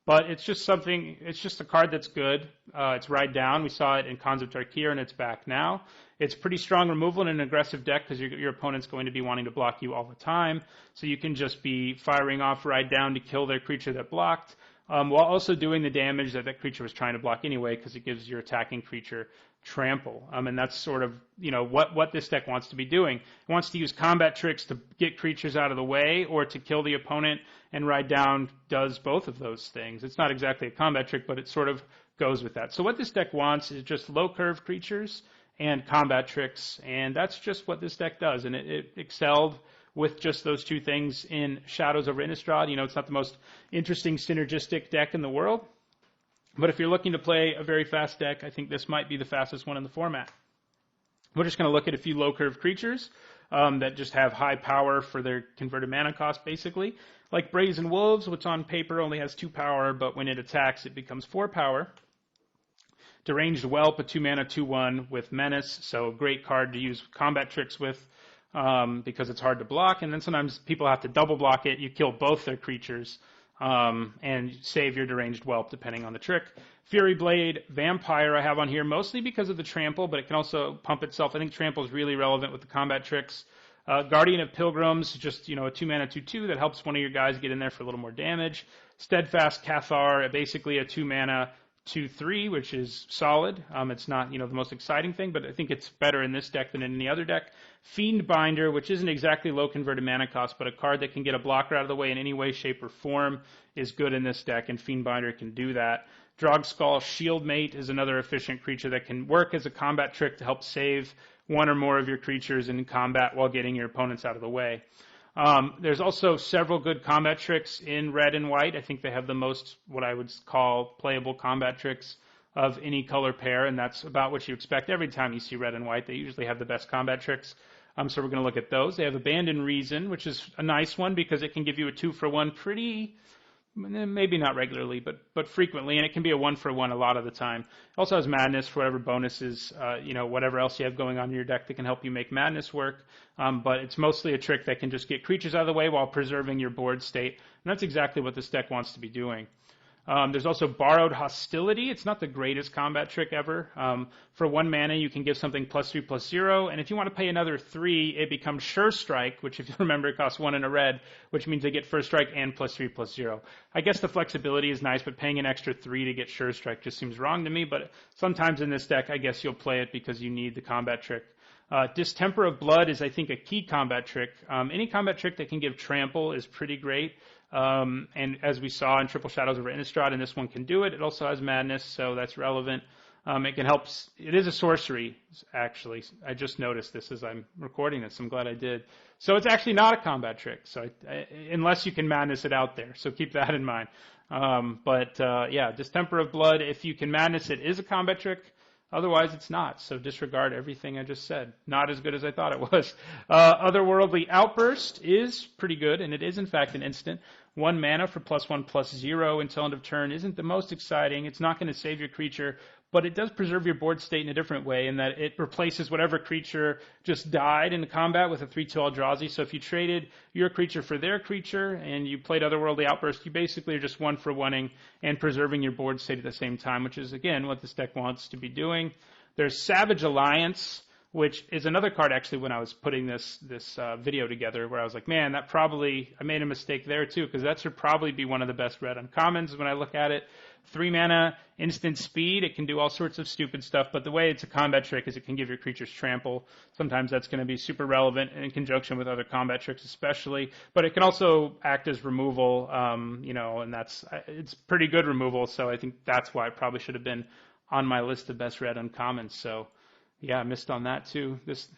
but it's just a card that's good. It's Ride Down. We saw it in Khans of Tarkir, and it's back now. It's pretty strong removal in an aggressive deck because your opponent's going to be wanting to block you all the time. So you can just be firing off Ride Down to kill their creature that blocked, while also doing the damage that creature was trying to block anyway because it gives your attacking creature trample. And that's sort of, what this deck wants to be doing. It wants to use combat tricks to get creatures out of the way or to kill the opponent, and Ride Down does both of those things. It's not exactly a combat trick, but it sort of goes with that. So what this deck wants is just low-curve creatures and combat tricks, and that's just what this deck does. And it excelled with just those two things in Shadows over Innistrad. It's not the most interesting synergistic deck in the world, but if you're looking to play a very fast deck, I think this might be the fastest one in the format. We're just going to look at a few low-curve creatures that just have high power for their converted mana cost, basically. Like Brazen Wolves, which on paper only has 2 power, but when it attacks, it becomes 4 power. Deranged Whelp, a 2-mana 2/1 with Menace, so a great card to use combat tricks with because it's hard to block, and then sometimes people have to double block it. You kill both their creatures and save your Deranged Whelp, depending on the trick. Fury Blade, Vampire I have on here mostly because of the trample, but it can also pump itself. I think trample is really relevant with the combat tricks. Guardian of Pilgrims, just a 2-mana 2/2 that helps one of your guys get in there for a little more damage. Steadfast Cathar, basically a 2-mana 2/3, which is solid. It's not the most exciting thing, but I think it's better in this deck than in any other deck. Fiendbinder, which isn't exactly low converted mana cost, but a card that can get a blocker out of the way in any way, shape, or form is good in this deck, and Fiendbinder can do that. Drogskull Shieldmate is another efficient creature that can work as a combat trick to help save one or more of your creatures in combat while getting your opponents out of the way. There's also several good combat tricks in red and white. I think they have the most, what I would call, playable combat tricks of any color pair, and that's about what you expect every time you see red and white. They usually have the best combat tricks. So we're going to look at those. They have Abandon Reason, which is a nice one because it can give you a 2-for-1 pretty, maybe not regularly, but frequently, and it can be a 1-for-1 a lot of the time. It also has Madness for whatever bonuses, whatever else you have going on in your deck that can help you make Madness work. But it's mostly a trick that can just get creatures out of the way while preserving your board state, and that's exactly what this deck wants to be doing. There's also Borrowed Hostility. It's not the greatest combat trick ever. For 1 mana, you can give something +3/+0, and if you want to pay another 3, it becomes Sure Strike, which, if you remember, it costs 1 and a red, which means they get First Strike and +3/+0. I guess the flexibility is nice, but paying an extra 3 to get Sure Strike just seems wrong to me, but sometimes in this deck, I guess you'll play it because you need the combat trick. Distemper of Blood is, I think, a key combat trick. Any combat trick that can give trample is pretty great. And as we saw in Triple Shadows over Innistrad, and this one can do it. It also has Madness, so that's relevant. It can help. It is a sorcery, actually. I just noticed this as I'm recording this. I'm glad I did. So it's actually not a combat trick, so unless you can Madness it out there. So keep that in mind. Distemper of Blood, if you can Madness it, is a combat trick. Otherwise, it's not. So disregard everything I just said. Not as good as I thought it was. Otherworldly Outburst is pretty good, and it is, in fact, an instant. 1 mana for +1/+0 until end of turn isn't the most exciting. It's not going to save your creature, but it does preserve your board state in a different way in that it replaces whatever creature just died in combat with a 3/2 Eldrazi. So if you traded your creature for their creature and you played Otherworldly Outburst, you basically are just 1-for-1ing and preserving your board state at the same time, which is, again, what this deck wants to be doing. There's Savage Alliance. which is another card actually when I was putting this video together where I was like, man, I made a mistake there too, because that should probably be one of the best red uncommons when I look at it. 3 mana, instant speed. It can do all sorts of stupid stuff, but the way it's a combat trick is it can give your creatures trample. Sometimes that's going to be super relevant in conjunction with other combat tricks especially, but it can also act as removal, and it's pretty good removal, so I think that's why it probably should have been on my list of best red uncommons. So yeah, I missed on that too. This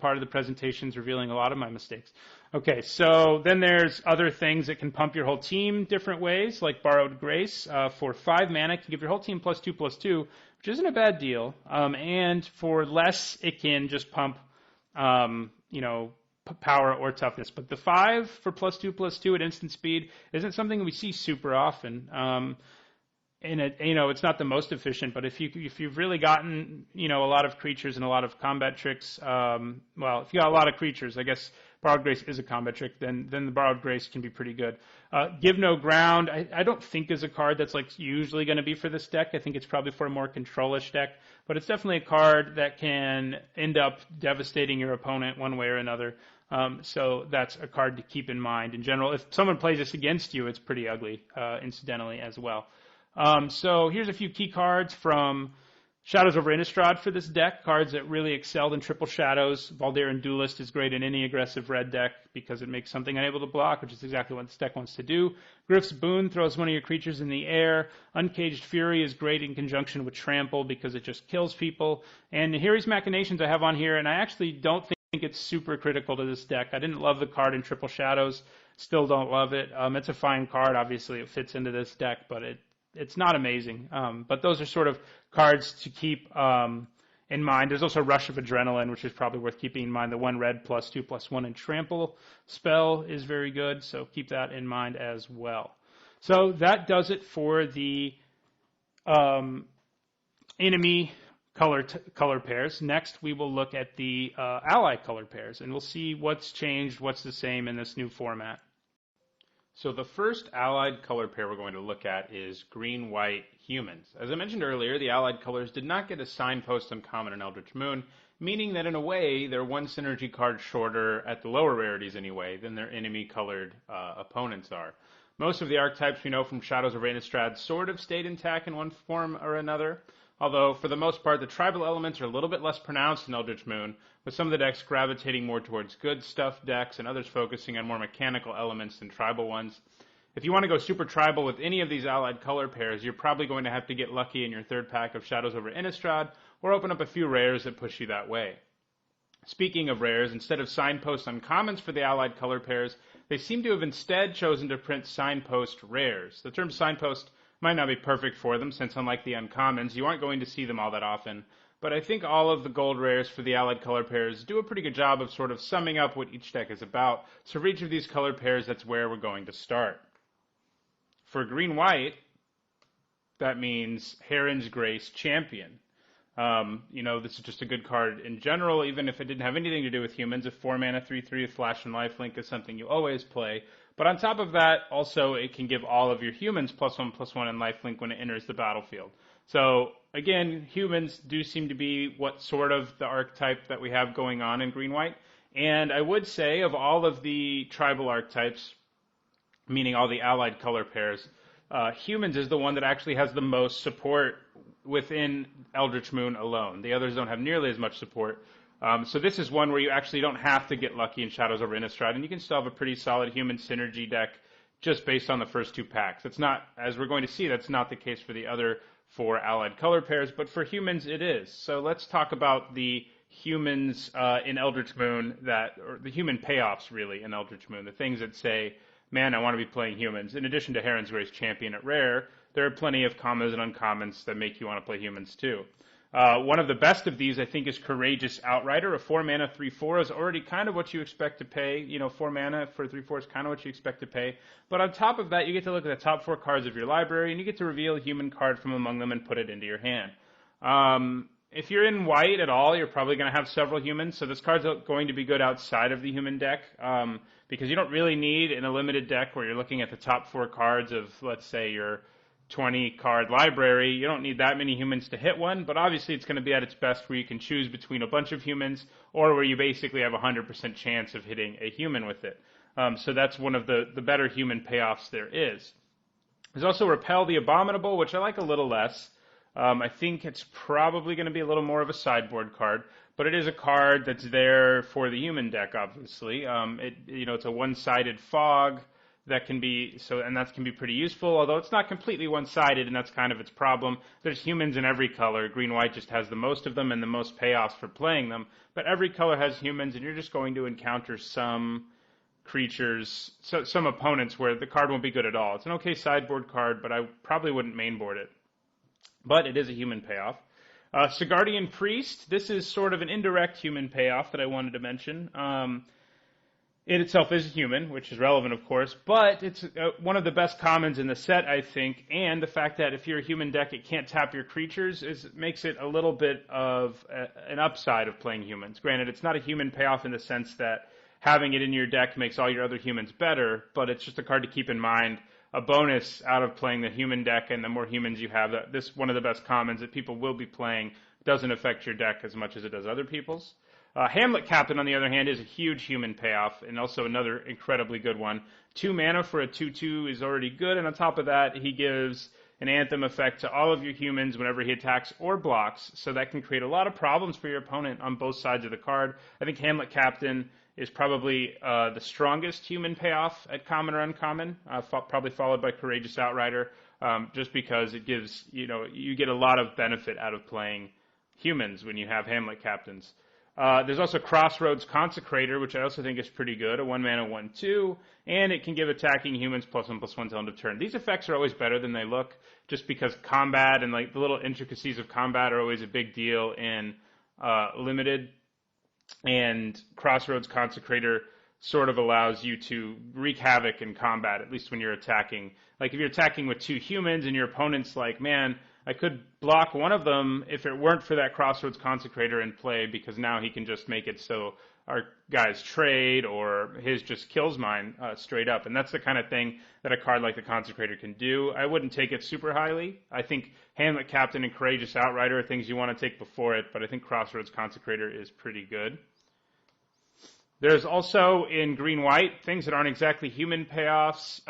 part of the presentation is revealing a lot of my mistakes. Okay, so then there's other things that can pump your whole team different ways, like Borrowed Grace. For 5 mana, it can give your whole team +2/+2, which isn't a bad deal. And for less, it can just pump, power or toughness. But the 5 for +2/+2 at instant speed isn't something we see super often. And it's not the most efficient, but if you've really gotten, a lot of creatures and a lot of combat tricks, if you got a lot of creatures, I guess Borrowed Grace is a combat trick, then the Borrowed Grace can be pretty good. Give No Ground, I don't think is a card that's like usually going to be for this deck. I think it's probably for a more control-ish deck, but it's definitely a card that can end up devastating your opponent one way or another. So that's a card to keep in mind. In general, if someone plays this against you, it's pretty ugly, incidentally, as well. So here's a few key cards from Shadows over Innistrad for this deck. Cards that really excelled in triple shadows. Valdarin Duelist is great in any aggressive red deck because it makes something unable to block, which is exactly what this deck wants to do. Griff's Boon throws one of your creatures in the air. Uncaged Fury is great in conjunction with Trample because it just kills people. And Nahiri's Machinations I have on here, and I actually don't think it's super critical to this deck. I didn't love the card in triple shadows. Still don't love it. It's a fine card. Obviously, it fits into this deck, but it's not amazing. But those are sort of cards to keep in mind. There's also Rush of Adrenaline, which is probably worth keeping in mind. The 1 red +2/+1 and Trample spell is very good, so keep that in mind as well. So that does it for the enemy color pairs. Next, we will look at the ally color pairs, and we'll see what's changed, what's the same in this new format.
So the first allied color pair we're going to look at is green-white humans. As I mentioned earlier, the allied colors did not get a signpost uncommon in Eldritch Moon, meaning that in a way they're one synergy card shorter at the lower rarities anyway than their enemy-colored opponents are. Most of the archetypes we know from Shadows over Innistrad sort of stayed intact in one form or another, although for the most part the tribal elements are a little bit less pronounced in Eldritch Moon, with some of the decks gravitating more towards good stuff decks and others focusing on more mechanical elements than tribal ones. If you want to go super tribal with any of these allied color pairs, you're probably going to have to get lucky in your third pack of Shadows over Innistrad or open up a few rares that push you that way. Speaking of rares, instead of signpost uncommons for the allied color pairs, they seem to have instead chosen to print signpost rares. The term signpost might not be perfect for them, since unlike the uncommons, you aren't going to see them all that often. But I think all of the gold rares for the allied color pairs do a pretty good job of sort of summing up what each deck is about. So for each of these color pairs, that's where we're going to start. For green-white, that means Heron's Grace Champion. This is just a good card in general, even if it didn't have anything to do with humans. A 4 mana 3/3 with Flash and Lifelink is something you always play. But on top of that, also it can give all of your humans +1/+1 and Lifelink when it enters the battlefield. So again, humans do seem to be what sort of the archetype that we have going on in green-white. And I would say of all of the tribal archetypes, meaning all the allied color pairs, humans is the one that actually has the most support within Eldritch Moon alone. The others don't have nearly as much support. So this is one where you actually don't have to get lucky in Shadows over Innistrad, and you can still have a pretty solid human synergy deck just based on the first 2 packs. It's not, as we're going to see, that's not the case for the other 4 allied color pairs, but for humans it is. So let's talk about the humans in Eldritch Moon, or the human payoffs really in Eldritch Moon, the things that say, man, I want to be playing humans. In addition to Heron's Grace Champion at rare, there are plenty of commas and uncommons that make you want to play humans too. One of the best of these, I think, is Courageous Outrider. A 4 mana 3/4 is already kind of what you expect to pay. 4 mana for 3/4 is kind of what you expect to pay. But on top of that, you get to look at the top 4 cards of your library, and you get to reveal a human card from among them and put it into your hand. If you're in white at all, you're probably going to have several humans, so this card's going to be good outside of the human deck, because you don't really need, in a limited deck where you're looking at the top 4 cards of, let's say, your 20 card library, you don't need that many humans to hit one, but obviously it's going to be at its best where you can choose between a bunch of humans or where you basically have a 100% chance of hitting a human with it. So that's one of the better human payoffs there is. There's also Repel the Abominable, which I like a little less. I think it's probably going to be a little more of a sideboard card, but it is a card that's there for the human deck, obviously. It's a one-sided fog that can be and that can be pretty useful, although it's not completely one-sided, and that's kind of its problem. There's humans in every color. Green-white just has the most of them and the most payoffs for playing them, but every color has humans, and you're just going to encounter some creatures, some opponents where the card won't be good at all. It's an okay sideboard card, but I probably wouldn't mainboard it. But it is a human payoff. Sigardian Priest, this is sort of an indirect human payoff that I wanted to mention. It itself is human, which is relevant, of course, but it's one of the best commons in the set, I think, and the fact that if you're a human deck, it can't tap your creatures makes it a little bit of an upside of playing humans. Granted, it's not a human payoff in the sense that having it in your deck makes all your other humans better, but it's just a card to keep in mind. A bonus out of playing the human deck, and the more humans you have, this one of the best commons that people will be playing doesn't affect your deck as much as it does other people's. Hamlet Captain, on the other hand, is a huge human payoff, and also another incredibly good one. 2 mana for a 2/2 is already good, and on top of that, he gives an Anthem effect to all of your humans whenever he attacks or blocks, so that can create a lot of problems for your opponent on both sides of the card. I think Hamlet Captain is probably the strongest human payoff at common or uncommon, probably followed by Courageous Outrider, just because it gives, you get a lot of benefit out of playing humans when you have Hamlet Captains. There's also Crossroads Consecrator, which I also think is pretty good, a 1 mana 1/2, and it can give attacking humans +1/+1 till end of turn. These effects are always better than they look, just because combat and like the little intricacies of combat are always a big deal in limited. And Crossroads Consecrator sort of allows you to wreak havoc in combat, at least when you're attacking. Like if you're attacking with 2 humans and your opponent's like, man, I could block one of them if it weren't for that Crossroads Consecrator in play, because now he can just make it so our guys trade or his just kills mine straight up. And that's the kind of thing that a card like the Consecrator can do. I wouldn't take it super highly. I think Hamlet Captain and Courageous Outrider are things you want to take before it, but I think Crossroads Consecrator is pretty good. There's also in green-white things that aren't exactly human payoffs,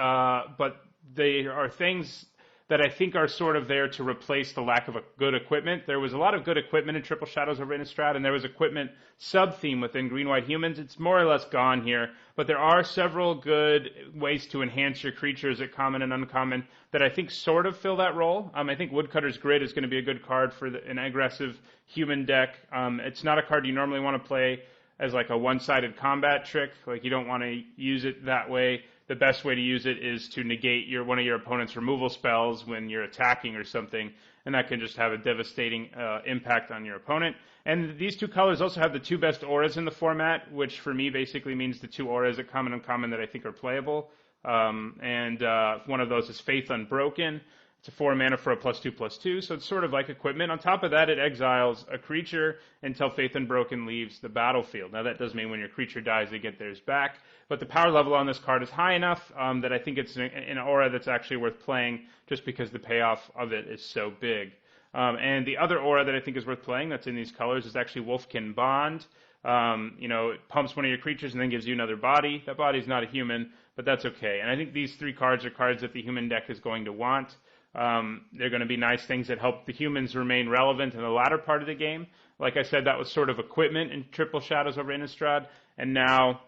but they are things that I think are sort of there to replace the lack of a good equipment. There was a lot of good equipment in Triple Shadows over Innistrad, and there was equipment sub-theme within green-white humans. It's more or less gone here, but there are several good ways to enhance your creatures at common and uncommon that I think sort of fill that role. I think Woodcutter's Grid is going to be a good card for an aggressive human deck. It's not a card you normally want to play as like a one-sided combat trick. Like you don't want to use it that way. The best way to use it is to negate one of your opponent's removal spells when you're attacking or something, and that can just have a devastating impact on your opponent. And these 2 colors also have the 2 best auras in the format, which for me basically means the 2 auras at common and uncommon that I think are playable. One of those is Faith Unbroken. It's a 4 mana for a +2/+2, so it's sort of like equipment. On top of that, it exiles a creature until Faith Unbroken leaves the battlefield. Now, that does mean when your creature dies, they get theirs back. But the power level on this card is high enough that I think it's an aura that's actually worth playing just because the payoff of it is so big. And the other aura that I think is worth playing that's in these colors is actually Wolfkin Bond. It pumps one of your creatures and then gives you another body. That body's not a human, but that's okay. And I think these 3 cards are cards that the human deck is going to want. They're going to be nice things that help the humans remain relevant in the latter part of the game. Like I said, that was sort of equipment in Triple Shadows over Innistrad, and now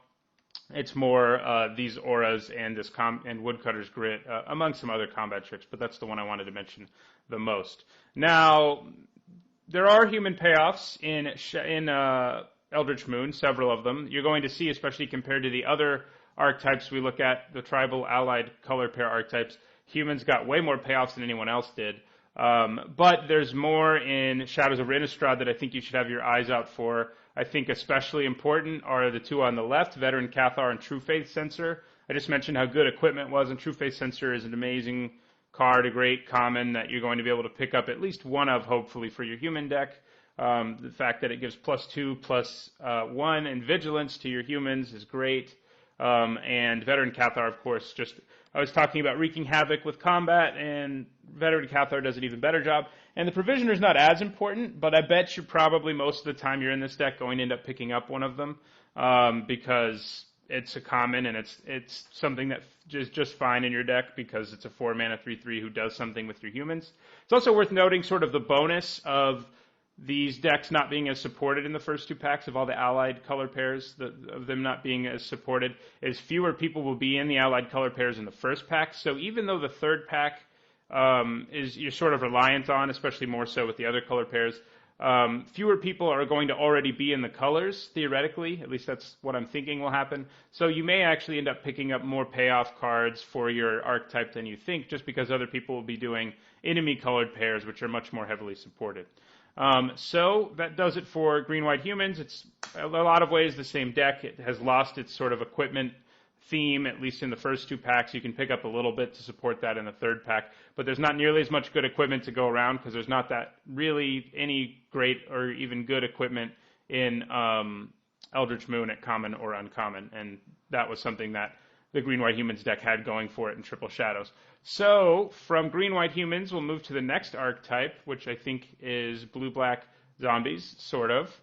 it's more these auras and and Woodcutter's Grit, among some other combat tricks, but that's the one I wanted to mention the most. Now, there are human payoffs in Eldritch Moon, several of them. You're going to see, especially compared to the other archetypes we look at, the tribal allied color pair archetypes, humans got way more payoffs than anyone else did. But there's more in Shadows over Innistrad that I think you should have your eyes out for. I think especially important are the 2 on the left, Veteran Cathar and True Faith Sensor. I just mentioned how good equipment was, and True Faith Sensor is an amazing card, a great common that you're going to be able to pick up at least one of, hopefully, for your human deck. The fact that it gives +2/+1 and Vigilance to your humans is great. And Veteran Cathar, of course, I was talking about wreaking havoc with combat, and Veteran Cathar does an even better job. And the Provisioner's not as important, but I bet you probably most of the time you're in this deck going to end up picking up one of them, because it's a common, and it's something that is just fine in your deck because it's a 4-mana 3/3 who does something with your humans. It's also worth noting sort of the bonus of these decks not being as supported in the first 2 packs, of all the allied color pairs, of them not being as supported, is fewer people will be in the allied color pairs in the first pack. So even though the third pack you're sort of reliant on, especially more so with the other color pairs, fewer people are going to already be in the colors, theoretically. At least that's what I'm thinking will happen. So you may actually end up picking up more payoff cards for your archetype than you think, just because other people will be doing enemy-colored pairs, which are much more heavily supported. So that does it for Green-White Humans. It's a lot of ways the same deck. It has lost its sort of equipment theme, at least in the first 2 packs. You can pick up a little bit to support that in the third pack, but there's not nearly as much good equipment to go around because there's not that really any great or even good equipment in Eldritch Moon at common or uncommon, and that was something that the Green-White Humans deck had going for it in Triple Shadows. So from Green-White Humans, we'll move to the next archetype, which I think is Blue-Black Zombies, sort of.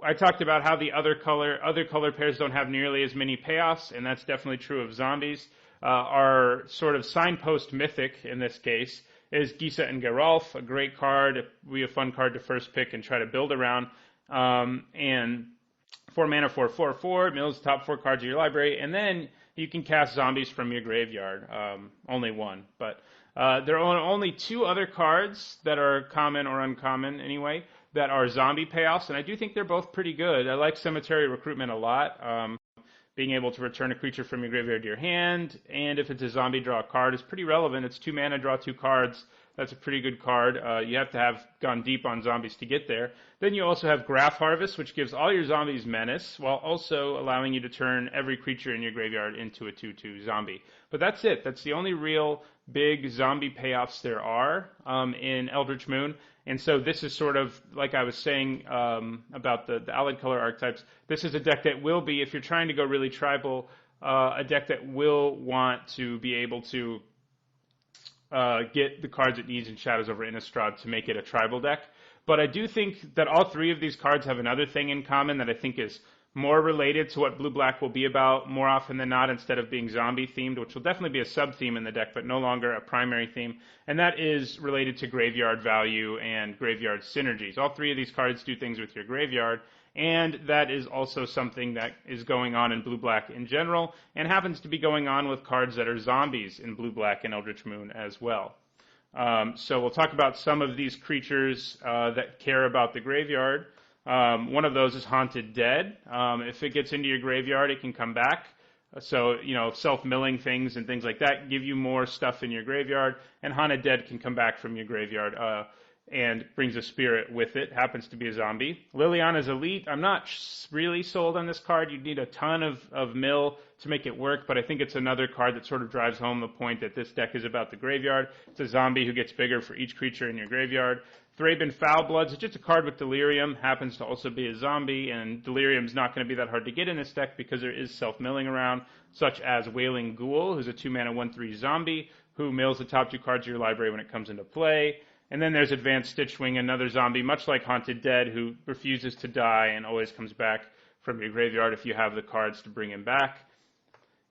I talked about how the other color pairs don't have nearly as many payoffs, and that's definitely true of zombies. Our sort of signpost mythic in this case is Gisa and Geralf, a great card. It'd be a fun card to first pick and try to build around. And 4 mana, 4/4/4, mills the top 4 cards of your library, and then you can cast zombies from your graveyard. Only one, but there are only 2 other cards that are common or uncommon anyway that are zombie payoffs, and I do think they're both pretty good. I like Cemetery Recruitment a lot. Being able to return a creature from your graveyard to your hand, and if it's a zombie, draw a card, is pretty relevant. It's 2 mana, draw 2 cards. That's a pretty good card. You have to have gone deep on zombies to get there. Then you also have Graph Harvest, which gives all your zombies menace, while also allowing you to turn every creature in your graveyard into a 2/2 zombie. But that's it. That's the only real big zombie payoffs there are in Eldritch Moon. And so this is sort of, like I was saying about the allied color archetypes, this is a deck that will be, if you're trying to go really tribal, a deck that will want to be able to get the cards it needs in Shadows over Innistrad to make it a tribal deck. But I do think that all 3 of these cards have another thing in common that I think is more related to what Blue-Black will be about more often than not, instead of being zombie-themed, which will definitely be a sub-theme in the deck, but no longer a primary theme, and that is related to graveyard value and graveyard synergies. All 3 of these cards do things with your graveyard, and that is also something that is going on in Blue-Black in general, and happens to be going on with cards that are zombies in Blue-Black and Eldritch Moon as well. So we'll talk about some of these creatures that care about the graveyard. One of those is Haunted Dead. If it gets into your graveyard, it can come back. So, self-milling things and things like that give you more stuff in your graveyard, and Haunted Dead can come back from your graveyard and brings a spirit with it. Happens to be a zombie. Liliana's Elite. I'm not really sold on this card. You'd need a ton of mill to make it work, but I think it's another card that sort of drives home the point that this deck is about the graveyard. It's a zombie who gets bigger for each creature in your graveyard. Thraben Foulbloods, it's just a card with Delirium, happens to also be a zombie, and Delirium's not going to be that hard to get in this deck because there is self-milling around, such as Wailing Ghoul, who's a 2-mana 1/3 zombie, who mills the top 2 cards of your library when it comes into play. And then there's Advanced Stitchwing, another zombie, much like Haunted Dead, who refuses to die and always comes back from your graveyard if you have the cards to bring him back.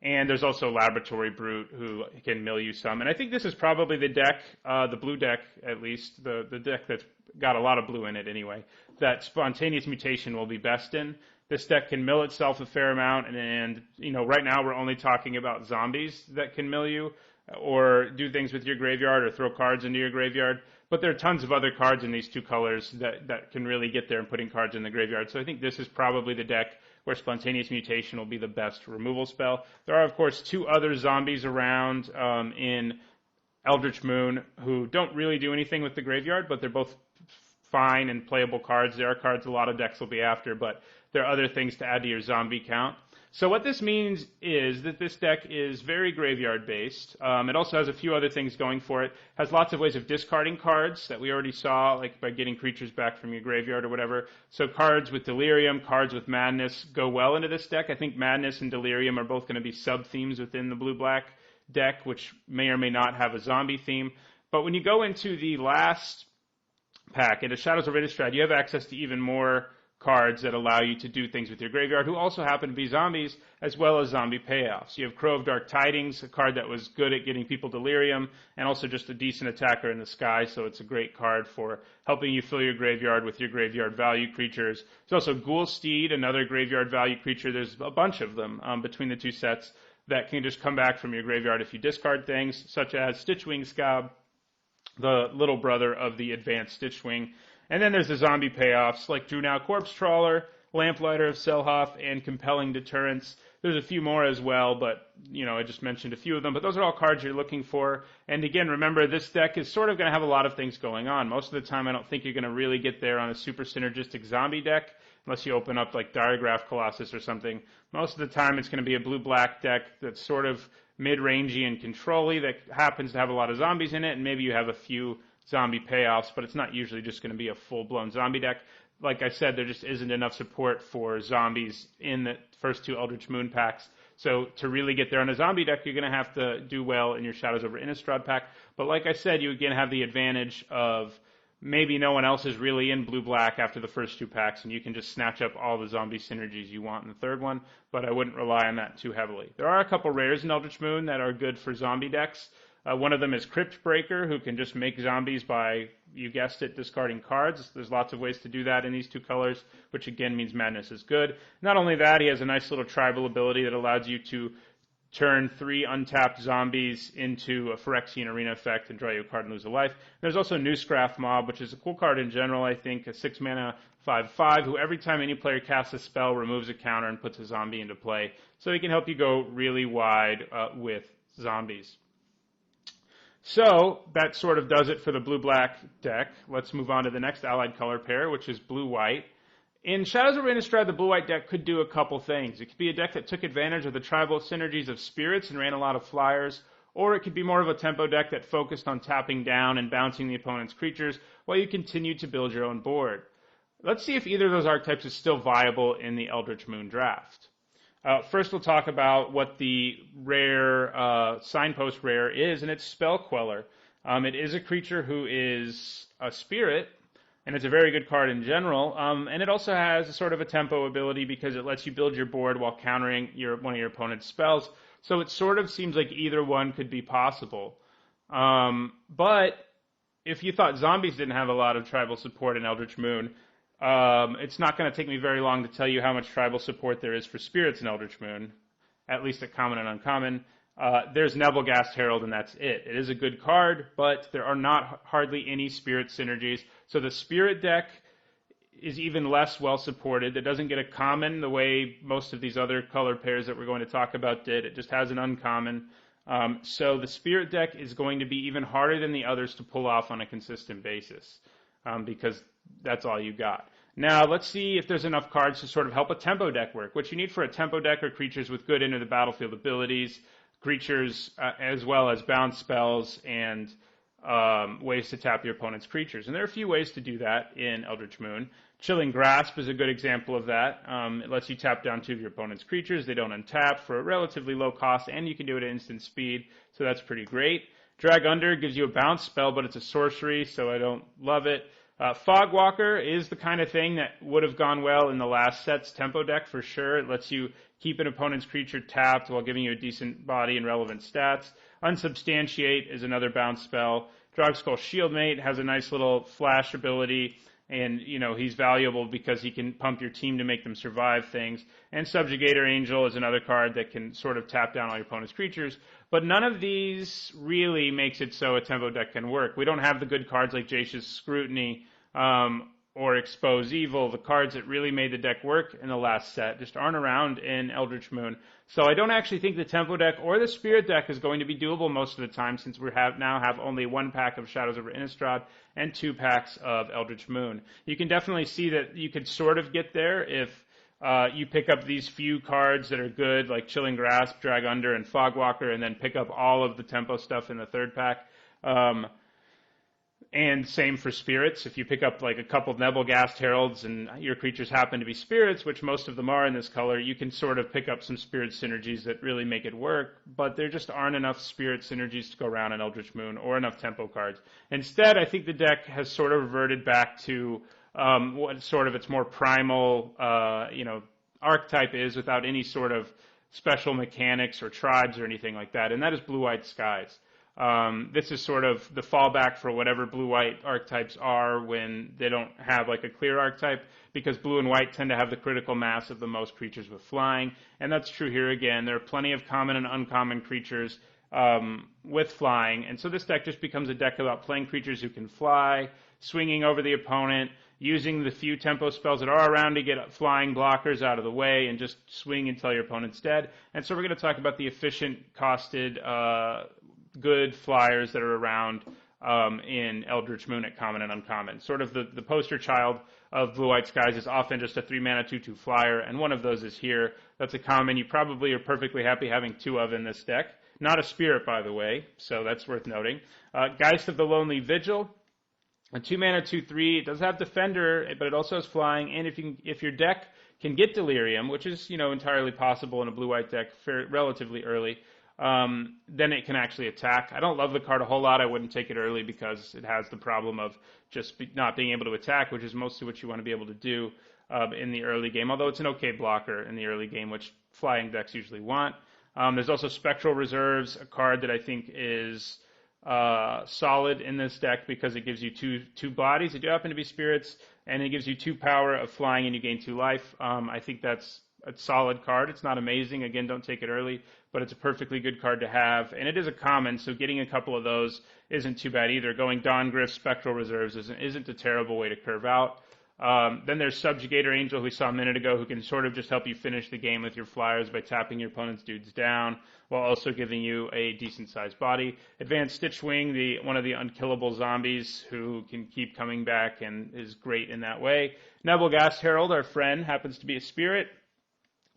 And there's also Laboratory Brute, who can mill you some. And I think this is probably the deck, the blue deck at least, the deck that's got a lot of blue in it anyway, that Spontaneous Mutation will be best in. This deck can mill itself a fair amount, and right now we're only talking about zombies that can mill you, or do things with your graveyard, or throw cards into your graveyard. But there are tons of other cards in these 2 colors that can really get there and putting cards in the graveyard. So I think this is probably the deck where Spontaneous Mutation will be the best removal spell. There are, of course, 2 other zombies around in Eldritch Moon who don't really do anything with the graveyard, but they're both fine and playable cards. There are cards a lot of decks will be after, but there are other things to add to your zombie count.
So what this means is that this deck is very graveyard based. It also has a few other things going for it. Has lots of ways of discarding cards that we already saw, like by getting creatures back from your graveyard or whatever. So cards with Delirium, cards with Madness go well into this deck. I think Madness and Delirium are both going to be sub-themes within the blue-black deck, which may or may not have a zombie theme. But when you go into the last pack, into Shadows of Innistrad, you have access to even more cards that allow you to do things with your graveyard, who also happen to be zombies, as well as zombie payoffs. You have Crow of Dark Tidings, a card that was good at getting people Delirium, and also just a decent attacker in the sky, so it's a great card for helping you fill your graveyard with your graveyard value creatures. There's also Ghoul Steed, another graveyard value creature. There's a bunch of them between the two sets that can just come back from your graveyard if you discard things, such as Stitchwing Scab, the little brother of the advanced Stitchwing. And then there's the zombie payoffs like Drew Now Corpse Trawler, Lamplighter of Selhoff, and Compelling Deterrence. There's a few more as well, but, I just mentioned a few of them. But those are all cards you're looking for. And again, remember, this deck is sort of going to have a lot of things going on. Most of the time, I don't think you're going to really get there on a super synergistic zombie deck, unless you open up like Diregraph Colossus or something. Most of the time, it's going to be a blue-black deck that's sort of mid-rangey and control-y that happens to have a lot of zombies in it, and maybe you have a few zombie payoffs, but it's not usually just going to be a full-blown zombie deck. Like I said, there just isn't enough support for zombies in the first two Eldritch Moon packs. So to really get there on a zombie deck, you're going to have to do well in your Shadows over Innistrad pack. But like I said, you again have the advantage of maybe no one else is really in blue-black after the first two packs, and you can just snatch up all the zombie synergies you want in the third one, but I wouldn't rely on that too heavily. There are a couple rares in Eldritch Moon that are good for zombie decks. One of them is Crypt Breaker, who can just make zombies by, you guessed it, discarding cards. There's lots of ways to do that in these two colors, which again means Madness is good. Not only that, he has a nice little tribal ability that allows you to turn 3 untapped zombies into a Phyrexian Arena effect and draw you a card and lose a life. There's also Newscraft Mob, which is a cool card in general, I think, a 6-mana 5/5, who every time any player casts a spell removes a counter and puts a zombie into play. So he can help you go really wide with zombies. So that sort of does it for the blue-black deck. Let's move on to the next allied color pair, which is blue-white. In Shadows over Innistrad, the blue-white deck could do a couple things. It could be a deck that took advantage of the tribal synergies of spirits and ran a lot of flyers, or it could be more of a tempo deck that focused on tapping down and bouncing the opponent's creatures while you continue to build your own board. Let's see if either of those archetypes is still viable in the Eldritch Moon draft. First, we'll talk about what the rare signpost rare is, and it's Spell Queller. It is a creature who is a spirit, and it's a very good card in general. And it also has a sort of a tempo ability because it lets you build your board while countering one of your opponent's spells. So it sort of seems like either one could be possible. But if you thought zombies didn't have a lot of tribal support in Eldritch Moon, it's not going to take me very long to tell you how much tribal support there is for spirits in Eldritch Moon, at least at common and uncommon. There's Nebelgast Herald, and that's it. It is a good card, but there are not hardly any spirit synergies. So the spirit deck is even less well supported. It doesn't get a common the way most of these other color pairs that we're going to talk about did. It just has an uncommon. So the spirit deck is going to be even harder than the others to pull off on a consistent basis, because that's all you got. Now, let's see if there's enough cards to sort of help a tempo deck work. What you need for a tempo deck are creatures with good enter the battlefield abilities, creatures as well as bounce spells, and ways to tap your opponent's creatures. And there are a few ways to do that in Eldritch Moon. Chilling Grasp is a good example of that. It lets you tap down 2 of your opponent's creatures. They don't untap for a relatively low cost, and you can do it at instant speed, so that's pretty great. Drag Under gives you a bounce spell, but it's a sorcery, so I don't love it. Fogwalker is the kind of thing that would have gone well in the last set's tempo deck for sure. It lets you keep an opponent's creature tapped while giving you a decent body and relevant stats. Unsubstantiate is another bounce spell. Drogskull Shieldmate has a nice little flash ability, and he's valuable because he can pump your team to make them survive things. And Subjugator Angel is another card that can sort of tap down all your opponent's creatures. But none of these really makes it so a tempo deck can work. We don't have the good cards like Jace's Scrutiny or Expose Evil. The cards that really made the deck work in the last set just aren't around in Eldritch Moon. So I don't actually think the tempo deck or the spirit deck is going to be doable most of the time, since we now have only 1 pack of Shadows over Innistrad and 2 packs of Eldritch Moon. You can definitely see that you could sort of get there if
you pick up these few cards that are good, like Chilling Grasp, Drag Under, and Fogwalker, and then pick up all of the tempo stuff in the third pack. And same for spirits. If you pick up like a couple of Nebelgast Heralds and your creatures happen to be spirits, which most of them are in this color, you can sort of pick up some spirit synergies that really make it work, but there just aren't enough spirit synergies to go around in Eldritch Moon or enough tempo cards. Instead, I think the deck has sort of reverted back to what sort of its more primal, archetype is without any sort of special mechanics or tribes or anything like that, and that is Blue-White Skies. This is sort of the fallback for whatever blue-white archetypes are when they don't have like a clear archetype, because blue and white tend to have the critical mass of the most creatures with flying, and that's true here again. There are plenty of common and uncommon creatures with flying, and so this deck just becomes a deck about playing creatures who can fly, swinging over the opponent, using the few tempo spells that are around to get flying blockers out of the way, and just swing until your opponent's dead. And so we're going to talk about the efficient, costed, good flyers that are around in Eldritch Moon at common and uncommon. Sort of the poster child of Blue-White Skies is often just a 3-mana 2/2 flyer, and one of those is here. That's a common you probably are perfectly happy having 2 of in this deck. Not a spirit, by the way, so that's worth noting. Geist of the Lonely Vigil, a 2-mana 2/3. It does have Defender, but it also has flying, and if your deck can get Delirium, which is entirely possible in a blue-white deck relatively early, then it can actually attack. I don't love the card a whole lot. I wouldn't take it early because it has the problem of just not being able to attack, which is mostly what you want to be able to do in the early game, although it's an okay blocker in the early game, which flying decks usually want. There's also Spectral Reserves, a card that I think is solid in this deck because it gives you two bodies that do happen to be spirits, and it gives you 2 power of flying and you gain 2 life. I think that's a solid card. It's not amazing. Again, don't take it early, but it's a perfectly good card to have. And it is a common, so getting a couple of those isn't too bad either. Going Dawngriff, Spectral Reserves isn't a terrible way to curve out. Then there's Subjugator Angel, who we saw a minute ago, who can sort of just help you finish the game with your flyers by tapping your opponent's dudes down, while also giving you a decent-sized body. Advanced Stitchwing, one of the unkillable zombies who can keep coming back and is great in that way. Nebelgast Herald, our friend, happens to be a spirit.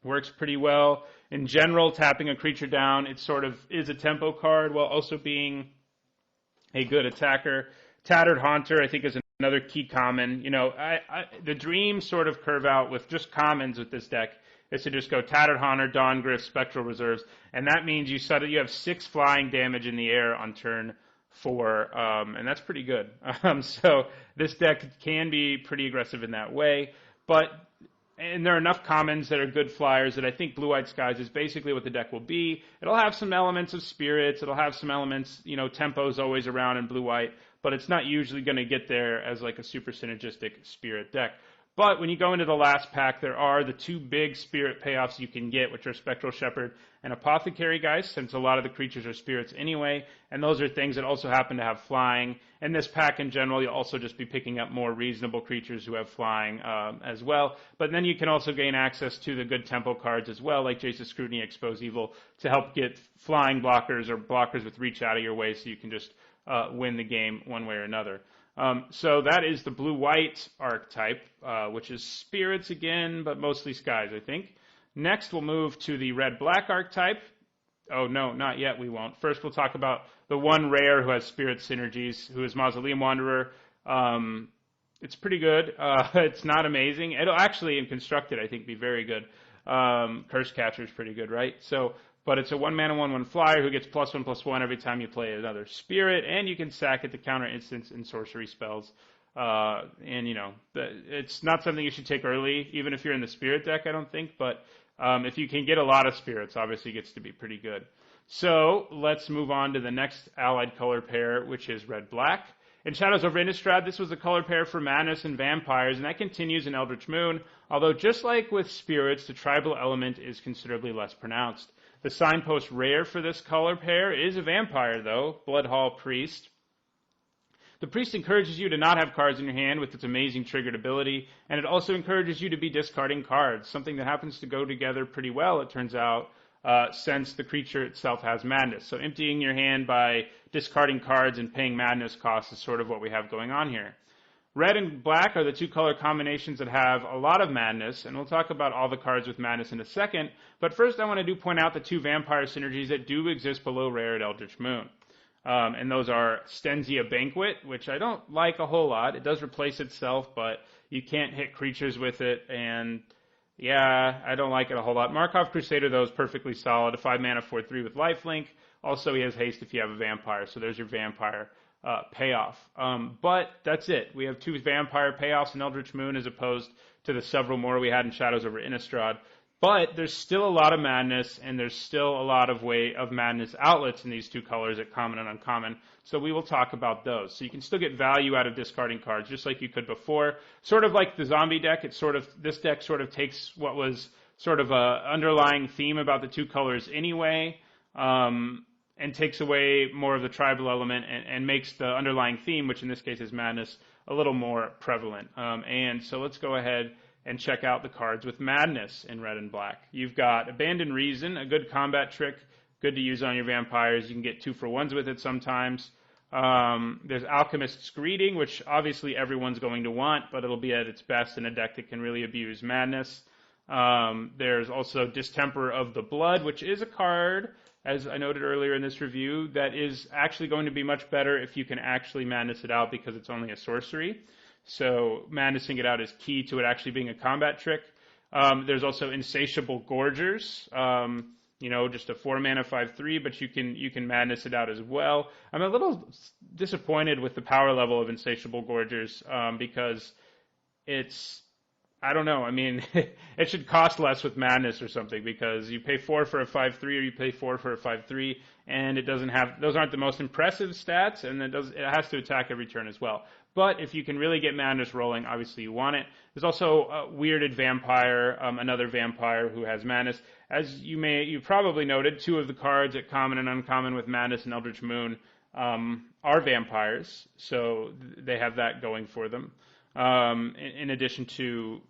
Works pretty well. In general, tapping a creature down, it sort of is a tempo card while also being a good attacker. Tattered Haunter, I think, is another key common. The dream sort of curve out with just commons with this deck is to just go Tattered Haunter, Dawngriff, Spectral Reserves, and that means you have 6 flying damage in the air on turn 4, and that's pretty good. So this deck can be pretty aggressive in that way, and there are enough commons that are good flyers that I think Blue-White Skies is basically what the deck will be. It'll have some elements of spirits. It'll have some elements, tempo's always around in Blue-White, but it's not usually going to get there as like a super synergistic spirit deck. But when you go into the last pack, there are the 2 big spirit payoffs you can get, which are Spectral Shepherd and Apothecary Geist, since a lot of the creatures are spirits anyway, and those are things that also happen to have flying. In this pack in general, you'll also just be picking up more reasonable creatures who have flying as well. But then you can also gain access to the good tempo cards as well, like Jace's Scrutiny, Expose Evil, to help get flying blockers or blockers with reach out of your way so you can just win the game one way or another. So that is the blue-white archetype, which is spirits again, but mostly skies, I think. Next, we'll move to the red-black archetype. Oh, no, not yet, we won't. First, we'll talk about the one rare who has spirit synergies, who is Mausoleum Wanderer. It's pretty good. It's not amazing. It'll actually, in Constructed, I think, be very good. Curse Catcher is pretty good, right? But it's a 1-mana 1/1 flyer who gets +1/+1 every time you play another spirit, and you can sack it to counter instants and sorcery spells. It's not something you should take early, even if you're in the spirit deck, I don't think. But if you can get a lot of spirits, obviously it gets to be pretty good. So let's move on to the next allied color pair, which is red-black. In Shadows over Innistrad, this was a color pair for Madness and Vampires, and that continues in Eldritch Moon, although just like with spirits, the tribal element is considerably less pronounced. The signpost rare for this color pair is a vampire, though, Bloodhall Priest. The Priest encourages you to not have cards in your hand with its amazing triggered ability, and it also encourages you to be discarding cards, something that happens to go together pretty well, it turns out, since the creature itself has madness. So emptying your hand by discarding cards and paying madness costs is sort of what we have going on here. Red and black are the two color combinations that have a lot of madness, and we'll talk about all the cards with madness in a second. But first I want to point out the two vampire synergies that do exist below rare at Eldritch Moon. And those are Stenzia Banquet, which I don't like a whole lot. It does replace itself, but you can't hit creatures with it, and yeah, I don't like it a whole lot. Markov Crusader, though, is perfectly solid. A 5-mana 4/3 with lifelink. Also, he has haste if you have a vampire, so there's your vampire payoff. But that's it. We have 2 vampire payoffs in Eldritch Moon as opposed to the several more we had in Shadows over Innistrad. But there's still a lot of madness, and there's still a lot of madness outlets in these 2 colors at common and uncommon. So we will talk about those. So you can still get value out of discarding cards, just like you could before. Sort of like the zombie deck, this deck sort of takes what was sort of a underlying theme about the 2 colors anyway, and takes away more of the tribal element and makes the underlying theme, which in this case is madness, a little more prevalent. And so let's go ahead and check out the cards with madness in red and black. You've got Abandon Reason, a good combat trick, good to use on your vampires. You can get 2-for-1s with it sometimes. There's Alchemist's Greeting, which obviously everyone's going to want, but it'll be at its best in a deck that can really abuse madness. There's also Distemper of the Blood, which is a card, as I noted earlier in this review, that is actually going to be much better if you can actually madness it out because it's only a sorcery. So madnessing it out is key to it actually being a combat trick. There's also Insatiable Gorgers, just a 4-mana 5/3, but you can madness it out as well. I'm a little disappointed with the power level of Insatiable Gorgers because I don't know. I mean, it should cost less with madness or something because you pay 4 for a 5/3 or you pay 4 for a 5/3, and it doesn't have, those aren't the most impressive stats, and it has to attack every turn as well. But if you can really get madness rolling, obviously you want it. There's also a Weirded Vampire, another vampire who has madness. As you probably noted, 2 of the cards at common and uncommon with madness and Eldritch Moon are vampires, so they have that going for them. In addition to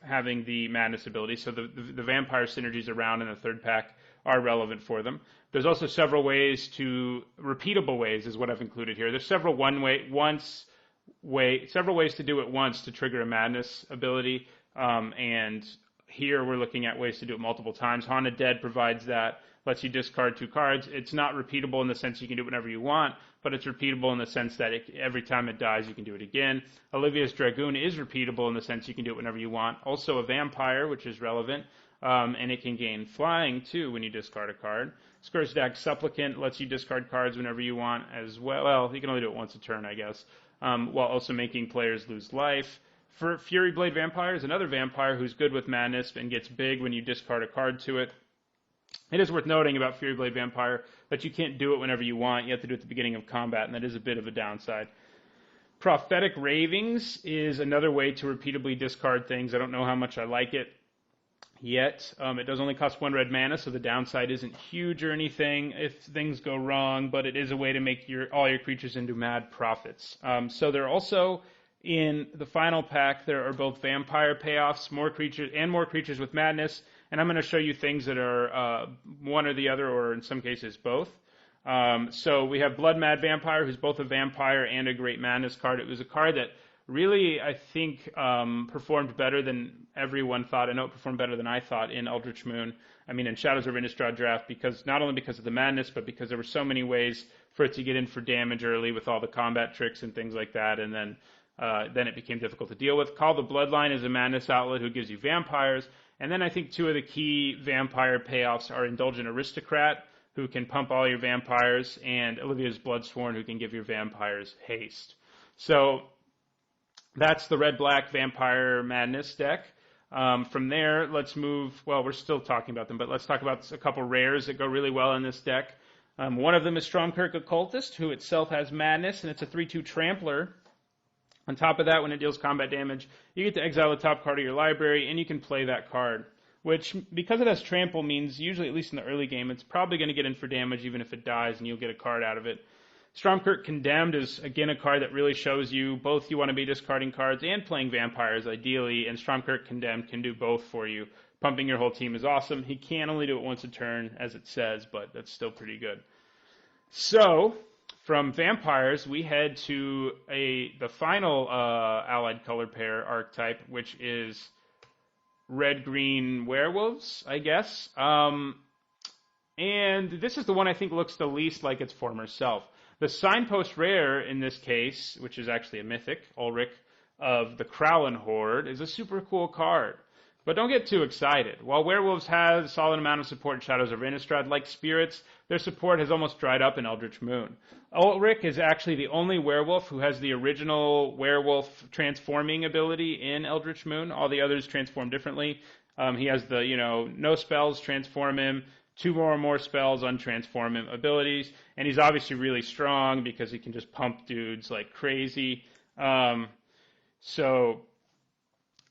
having the madness ability, so the vampire synergies around in the 3rd pack are relevant for them. There's also several repeatable ways is what I've included here. There's several ways to do it once to trigger a madness ability, and here we're looking at ways to do it multiple times. Haunted Dead provides that, lets you discard 2 cards. It's not repeatable in the sense you can do it whenever you want, but it's repeatable in the sense that every time it dies, you can do it again. Olivia's Dragoon is repeatable in the sense you can do it whenever you want. Also a vampire, which is relevant, and it can gain flying, too, when you discard a card. Scourgedag Supplicant lets you discard cards whenever you want as well. Well, you can only do it once a turn, I guess, while also making players lose life. For Fury Blade Vampire is another vampire who's good with madness and gets big when you discard a card to it. It is worth noting about Fury Blade Vampire that you can't do it whenever you want. You have to do it at the beginning of combat, and that is a bit of a downside. Prophetic Ravings is another way to repeatably discard things. I don't know how much I like it yet. It does only cost 1 red mana, so the downside isn't huge or anything if things go wrong, but it is a way to make all your creatures into mad prophets. So there are also, in the final pack, there are both vampire payoffs, more creatures with madness, and I'm going to show you things that are one or the other, or in some cases both. So we have Blood Mad Vampire, who's both a vampire and a great madness card. It was a card that really, I think, performed better than everyone thought. I know it performed better than I thought in Eldritch Moon. I mean, in Shadows over Innistrad draft, not only because of the madness, but because there were so many ways for it to get in for damage early with all the combat tricks and things like that, and then it became difficult to deal with. Call the Bloodline is a madness outlet who gives you vampires. And then I think 2 of the key vampire payoffs are Indulgent Aristocrat, who can pump all your vampires, and Olivia's Bloodsworn, who can give your vampires haste. So that's the red-black vampire madness deck. From there, let's move. Well, we're still talking about them, but let's talk about a couple rares that go really well in this deck. One of them is Stromkirk Occultist, who itself has madness, and it's a 3/2 trampler. On top of that, when it deals combat damage, you get to exile the top card of your library, and you can play that card, which, because it has trample, means usually, at least in the early game, it's probably going to get in for damage even if it dies, and you'll get a card out of it. Stromkirk Condemned is, again, a card that really shows you both you want to be discarding cards and playing vampires, ideally, and Stromkirk Condemned can do both for you. Pumping your whole team is awesome. He can only do it once a turn, as it says, but that's still pretty good. So, from vampires, we head to the final allied color pair archetype, which is red-green werewolves, I guess. And this is the one I think looks the least like its former self. The signpost rare in this case, which is actually a mythic, Ulrich of the Krowlin Horde, is a super cool card. But don't get too excited. While werewolves have a solid amount of support in Shadows of Innistrad, like spirits, their support has almost dried up in Eldritch Moon. Ulrich is actually the only werewolf who has the original werewolf transforming ability in Eldritch Moon. All the others transform differently. He has the, no spells transform him, 2 or more spells untransform him abilities, and he's obviously really strong because he can just pump dudes like crazy. So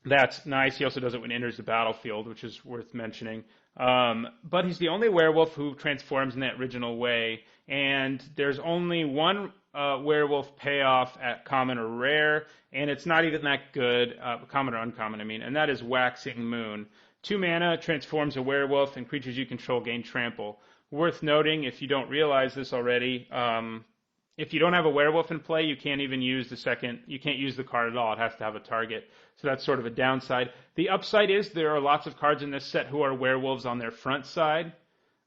that's nice. He also does it when he enters the battlefield, which is worth mentioning. But he's the only werewolf who transforms in that original way, and there's only one werewolf payoff at common or rare, and it's not even that good, common or uncommon, and that is Waxing Moon. 2 mana, transforms a werewolf, and creatures you control gain trample. Worth noting, if you don't realize this already, if you don't have a werewolf in play, you can't even use you can't use the card at all. It has to have a target. So that's sort of a downside. The upside is there are lots of cards in this set who are werewolves on their front side.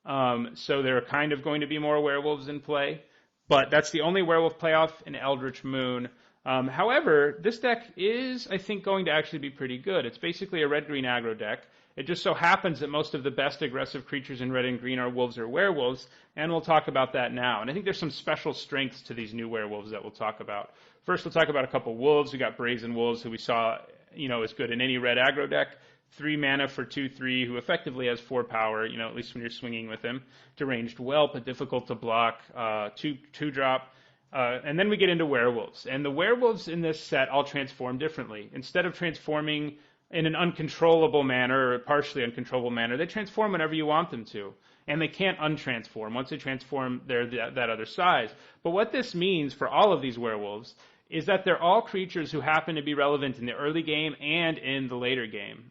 So there are kind of going to be more werewolves in play. But that's the only werewolf playoff in Eldritch Moon. However, this deck is, I think, going to actually be pretty good. It's basically a red-green aggro deck. It just so happens that most of the best aggressive creatures in red and green are wolves or werewolves, and we'll talk about that now. And I think there's some special strengths to these new werewolves that we'll talk about. First, we'll talk about a couple wolves. We got Brazen Wolves, who we saw, is good in any red aggro deck. 3 mana for 2/3, who effectively has 4 power, at least when you're swinging with him. Deranged Whelp, but difficult to block. 2-drop. And then we get into werewolves. And the werewolves in this set all transform differently. Instead of transforming in an uncontrollable manner or a partially uncontrollable manner, they transform whenever you want them to. And they can't untransform. Once they transform, they're that other size. But what this means for all of these werewolves is that they're all creatures who happen to be relevant in the early game and in the later game.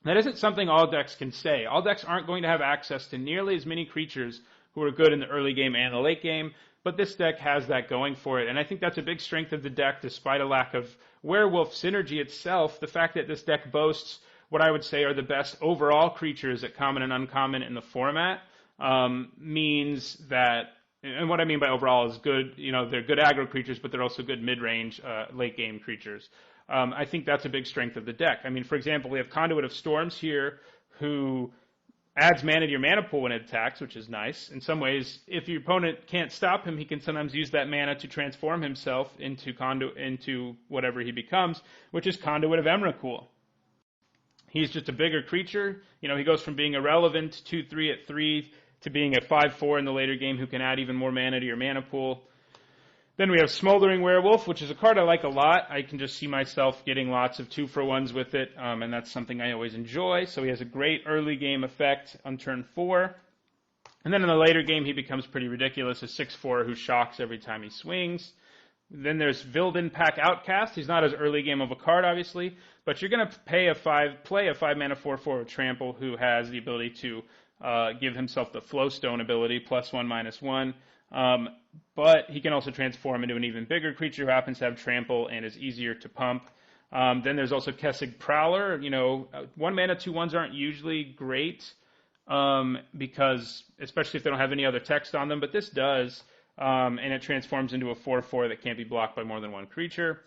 That isn't something all decks can say. All decks aren't going to have access to nearly as many creatures who are good in the early game and the late game, but this deck has that going for it. And I think that's a big strength of the deck, despite a lack of werewolf synergy itself. The fact that this deck boasts what I would say are the best overall creatures at common and uncommon in the format means that, and what I mean by overall is good, they're good aggro creatures, but they're also good mid-range, late-game creatures. I think that's a big strength of the deck. For example, we have Conduit of Storms here, who adds mana to your mana pool when it attacks, which is nice. In some ways, if your opponent can't stop him, he can sometimes use that mana to transform himself into whatever he becomes, which is Conduit of Emrakul. He's just a bigger creature. He goes from being irrelevant 2/3 at 3 to being a 5/4 in the later game who can add even more mana to your mana pool. Then we have Smoldering Werewolf, which is a card I like a lot. I can just see myself getting lots of 2-for-1s with it, and that's something I always enjoy. So he has a great early game effect on turn 4. And then in the later game, he becomes pretty ridiculous, a 6/4 who shocks every time he swings. Then there's Vilden Pack Outcast. He's not as early game of a card, obviously, but you're going to play a 5-mana 4/4 with Trample who has the ability to give himself the Flowstone ability, +1/-1. But he can also transform into an even bigger creature who happens to have trample and is easier to pump. Then there's also Kessig Prowler. 1 mana 2/1s aren't usually great because, especially if they don't have any other text on them, but this does, and it transforms into a 4/4 that can't be blocked by more than one creature.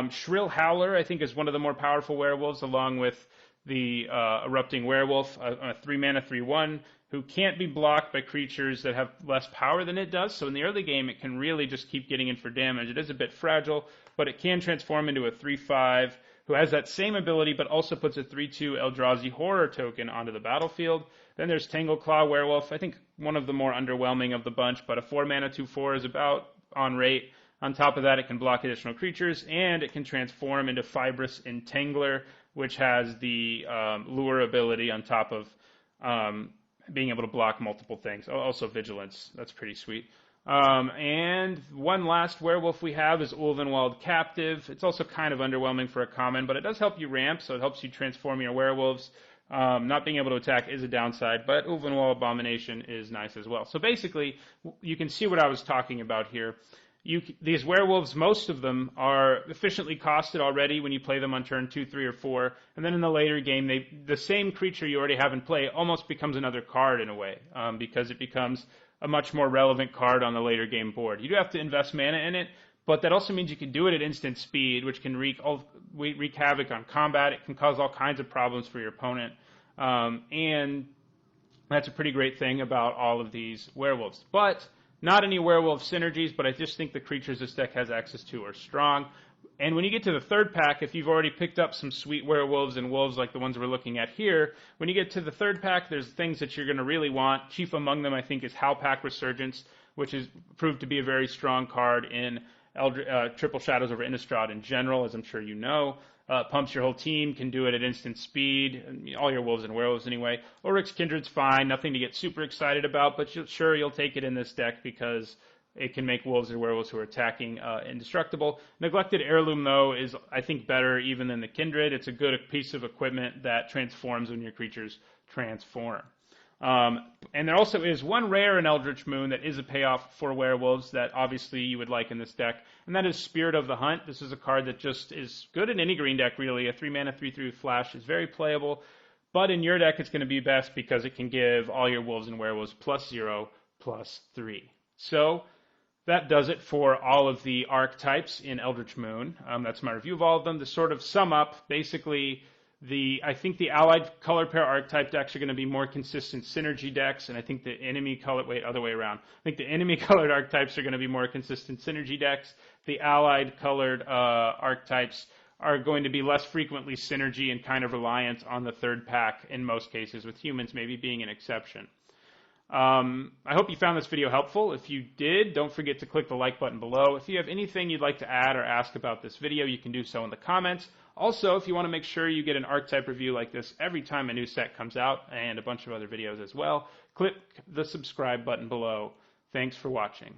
Shrill Howler, I think, is one of the more powerful werewolves, along with the Erupting Werewolf, a 3 mana 3/1, who can't be blocked by creatures that have less power than it does. So in the early game, it can really just keep getting in for damage. It is a bit fragile, but it can transform into a 3/5 who has that same ability, but also puts a 3/2 Eldrazi Horror token onto the battlefield. Then there's Tangleclaw Werewolf, I think one of the more underwhelming of the bunch, but a 4 mana 2/4 is about on rate. On top of that, it can block additional creatures, and it can transform into Fibrous Entangler, which has the lure ability on top of being able to block multiple things. Also Vigilance. That's pretty sweet. And one last werewolf we have is Ulvenwald Captive. It's also kind of underwhelming for a common, but it does help you ramp, so it helps you transform your werewolves
Not being able to attack is a downside, but Ulvenwall Abomination is nice as well. So basically, you can see what I was talking about here. These werewolves, most of them are efficiently costed already when you play them on turn 2, 3, or 4, and then in the later game, the same creature you already have in play almost becomes another card in a way, because it becomes a much more relevant card on the later game board. You do have to invest mana in it, but that also means you can do it at instant speed, which can wreak havoc on combat. It can cause all kinds of problems for your opponent, and that's a pretty great thing about all of these werewolves. But not any werewolf synergies, but I just think the creatures this deck has access to are strong. And when you get to the third pack, if you've already picked up some sweet werewolves and wolves like the ones we're looking at here, when you get to the third pack, there's things that you're going to really want. Chief among them, I think, is Howlpack Resurgence, which has proved to be a very strong card in Triple Shadows over Innistrad in general, as I'm sure you know. Pumps your whole team, can do it at instant speed, all your wolves and werewolves anyway. Oryx Kindred's fine, nothing to get super excited about, but you'll take it in this deck because it can make wolves and werewolves who are attacking indestructible. Neglected Heirloom, though, is, I think, better even than the Kindred. It's a good piece of equipment that transforms when your creatures transform. And there also is one rare in Eldritch Moon that is a payoff for werewolves that obviously you would like in this deck, and that is Spirit of the Hunt. This is a card that just is good in any green deck, really. A 3-mana 3/3 flash is very playable, but in your deck it's going to be best because it can give all your wolves and werewolves +0/+3. So that does it for all of the archetypes in Eldritch Moon. That's my review of all of them. To sort of sum up, basically, I think the allied color pair archetype decks are going to be more consistent synergy decks, and I think the other way around. I think the enemy colored archetypes are going to be more consistent synergy decks. The allied colored archetypes are going to be less frequently synergy and kind of reliant on the third pack in most cases, with humans maybe being an exception. I hope you found this video helpful. If you did, don't forget to click the like button below. If you have anything you'd like to add or ask about this video, you can do so in the comments. Also, if you want to make sure you get an archetype review like this every time a new set comes out, and a bunch of other videos as well, click the subscribe button below. Thanks for watching.